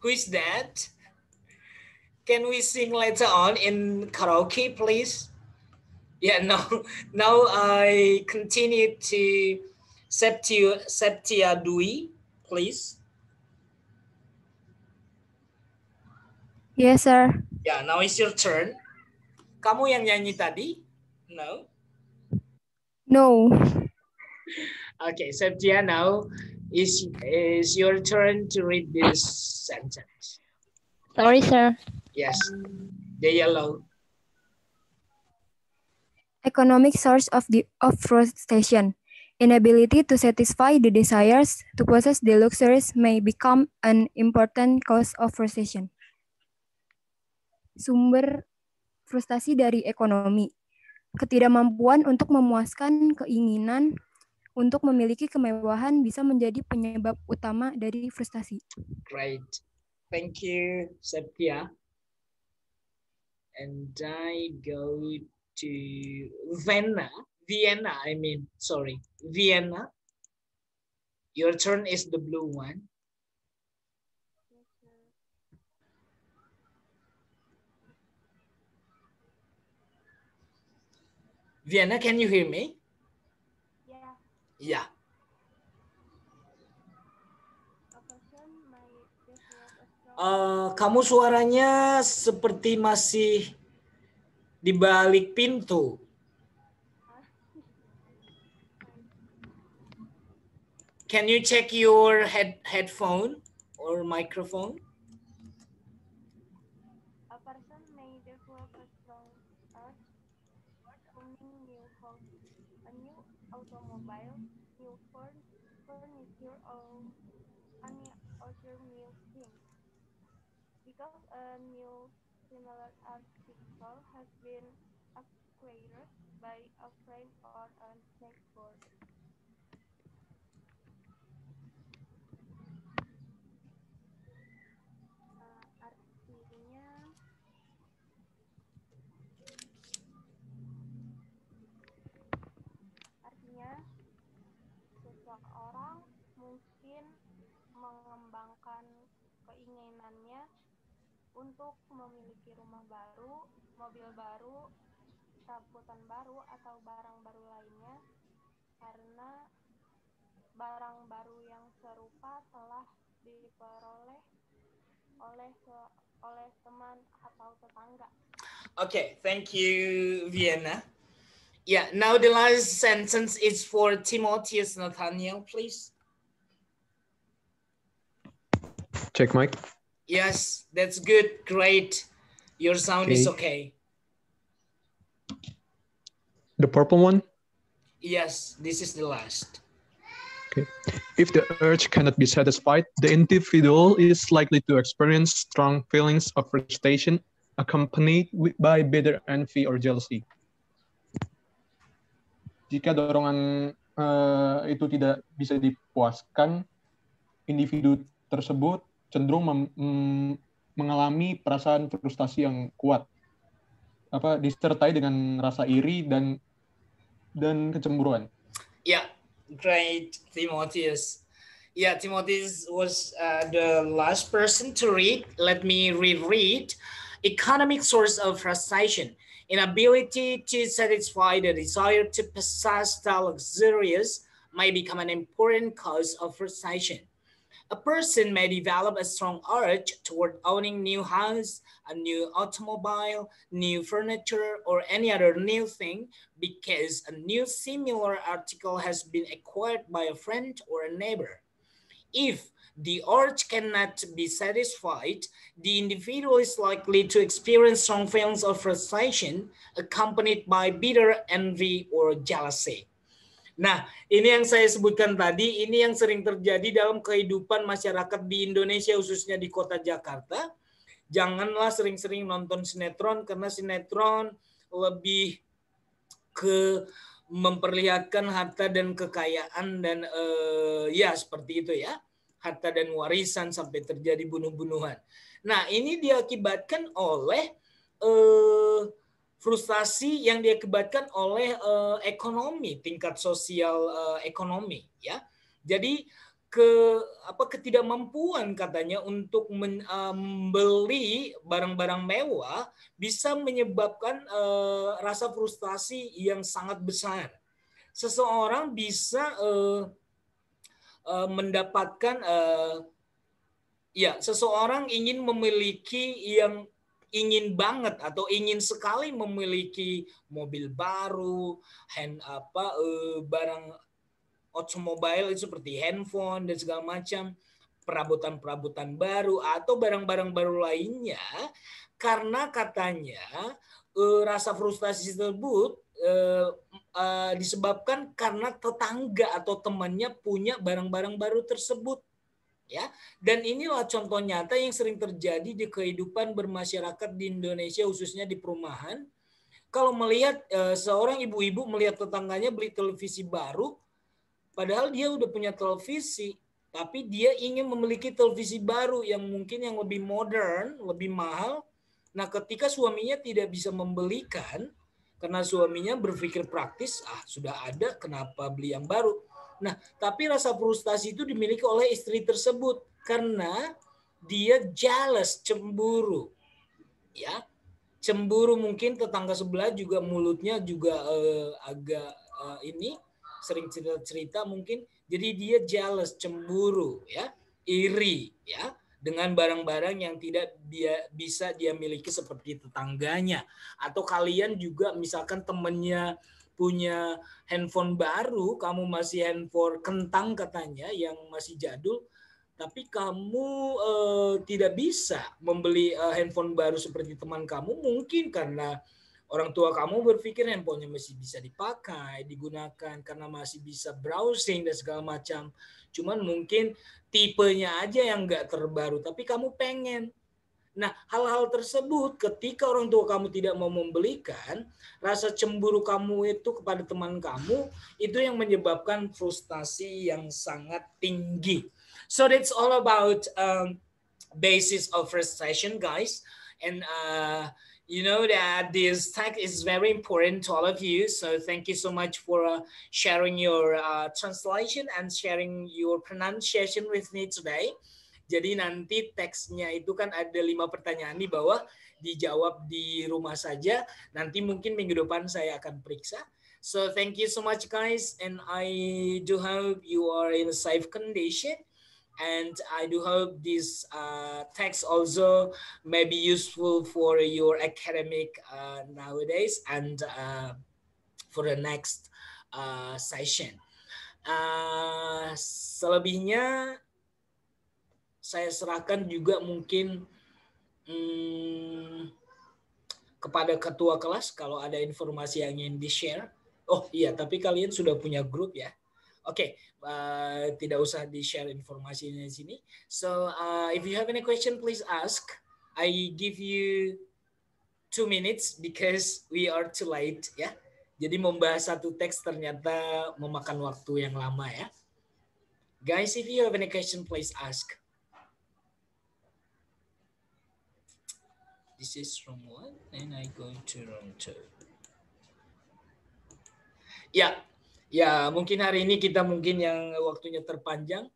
Who is that? Can we sing later on in karaoke, please? Yeah, now I continue to Septia Dwi, please. Yes, sir. Yeah, now it's your turn. Kamu yang nyanyi tadi? No? No. Okay, Septia, now is your turn to read this sentence. Sorry, sir. Yes, the yellow. Economic source of frustration. Inability to satisfy the desires to possess the luxuries may become an important cause of frustration. Sumber frustasi dari ekonomi. Ketidakmampuan untuk memuaskan keinginan untuk memiliki kemewahan bisa menjadi penyebab utama dari frustasi. Great. Thank you, Septia. And I go to Vienna. Your turn is the blue one. Vienna, can you hear me? Yeah. Kamu suaranya seperti masih di balik pintu. Can you check your headphone or microphone? A person may develop a strong urge owning new house, a new automobile, new furniture, or any other new thing. Because a new similar article has been acquired by a friend or a neighbor. Artinya seseorang mungkin mengembangkan keinginannya untuk memiliki rumah baru, mobil baru, perabotan baru atau barang baru lainnya karena barang baru yang serupa telah diperoleh oleh teman atau tetangga. Okay, thank you, Vienna. Yeah, now the last sentence is for Timotheus Nathaniel, please. Check mic. Yes, that's good. Great. Your sound is okay. The purple one? Yes, this is the last. Okay. If the urge cannot be satisfied, the individual is likely to experience strong feelings of frustration accompanied by bitter envy or jealousy. Jika dorongan itu tidak bisa dipuaskan, individu tersebut cenderung mengalami perasaan frustasi yang kuat, disertai dengan rasa iri dan kecemburuan. Yeah, great, Timotheus. Yeah, Timotheus was the last person to read. Let me reread. Economic source of frustration. Inability to satisfy the desire to possess the luxurious may become an important cause of frustration. A person may develop a strong urge toward owning new house, a new automobile, new furniture, or any other new thing because a new similar article has been acquired by a friend or a neighbor. If the urge cannot be satisfied, the individual is likely to experience strong feelings of frustration accompanied by bitter envy or jealousy. Nah, ini yang saya sebutkan tadi, ini yang sering terjadi dalam kehidupan masyarakat di Indonesia, khususnya di kota Jakarta. Janganlah sering-sering nonton sinetron, karena sinetron lebih ke memperlihatkan harta dan kekayaan dan ya seperti itu ya, harta dan warisan sampai terjadi bunuh-bunuhan. Nah, ini diakibatkan oleh frustasi yang diakibatkan oleh ekonomi, tingkat sosial ekonomi ya. Jadi ketidakmampuan katanya untuk membeli barang-barang mewah bisa menyebabkan rasa frustasi yang sangat besar. Seseorang bisa mendapatkan seseorang ingin memiliki yang ingin banget atau ingin sekali memiliki mobil baru, barang otomobil seperti handphone dan segala macam, perabotan-perabotan baru atau barang-barang baru lainnya, karena katanya rasa frustasi tersebut disebabkan karena tetangga atau temannya punya barang-barang baru tersebut. Ya, dan inilah contoh nyata yang sering terjadi di kehidupan bermasyarakat di Indonesia, khususnya di perumahan. Kalau melihat seorang ibu-ibu melihat tetangganya beli televisi baru, padahal dia udah punya televisi, tapi dia ingin memiliki televisi baru yang mungkin yang lebih modern, lebih mahal. Nah, ketika suaminya tidak bisa membelikan, karena suaminya berpikir praktis, sudah ada, kenapa beli yang baru? Nah, tapi rasa frustasi itu dimiliki oleh istri tersebut karena dia jealous, cemburu. Ya. Cemburu, mungkin tetangga sebelah juga mulutnya juga agak sering cerita-cerita mungkin. Jadi dia jealous, cemburu, ya, iri, ya, dengan barang-barang yang tidak bisa dia miliki seperti tetangganya. Atau kalian juga misalkan temennya punya handphone baru, kamu masih handphone kentang katanya yang masih jadul, tapi kamu tidak bisa membeli handphone baru seperti teman kamu, mungkin karena orang tua kamu berpikir handphonenya masih bisa dipakai, digunakan karena masih bisa browsing dan segala macam. Cuman mungkin tipenya aja yang nggak terbaru, tapi kamu pengen. Nah, hal-hal tersebut ketika orang tua kamu tidak mau membelikan, rasa cemburu kamu itu kepada teman kamu, itu yang menyebabkan frustasi yang sangat tinggi. So that's all about basis of frustration, guys. And you know that this text is very important to all of you. So thank you so much for sharing your translation and sharing your pronunciation with me today. Jadi nanti teksnya itu kan ada 5 pertanyaan di bawah. dijawab di rumah saja. Nanti mungkin minggu depan saya akan periksa. So thank you so much guys, and I do hope you are in a safe condition, and I do hope this text also may be useful for your academic nowadays and for the next session. Selebihnya saya serahkan juga mungkin kepada ketua kelas kalau ada informasi yang ingin di-share. Oh iya, tapi kalian sudah punya grup ya. Oke, tidak usah di-share informasinya di sini. So if you have any question, please ask. I give you 2 minutes because we are too late ya. Jadi membahas satu teks ternyata memakan waktu yang lama ya. Guys, if you have any question, please ask. This is room 1 and I go to room 2. Ya, mungkin hari ini kita mungkin yang waktunya terpanjang.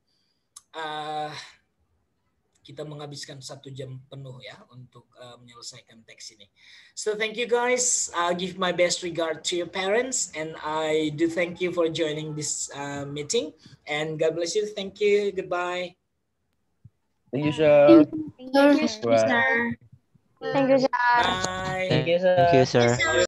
Kita menghabiskan 1 jam penuh ya untuk menyelesaikan teks ini. So thank you guys. I give my best regard to your parents, and I do thank you for joining this meeting. And God bless you. Thank you. Goodbye. Thank you, sir. Thank you, sir. Thank you, sir. Bye. Thank you, sir. Thank you, sir.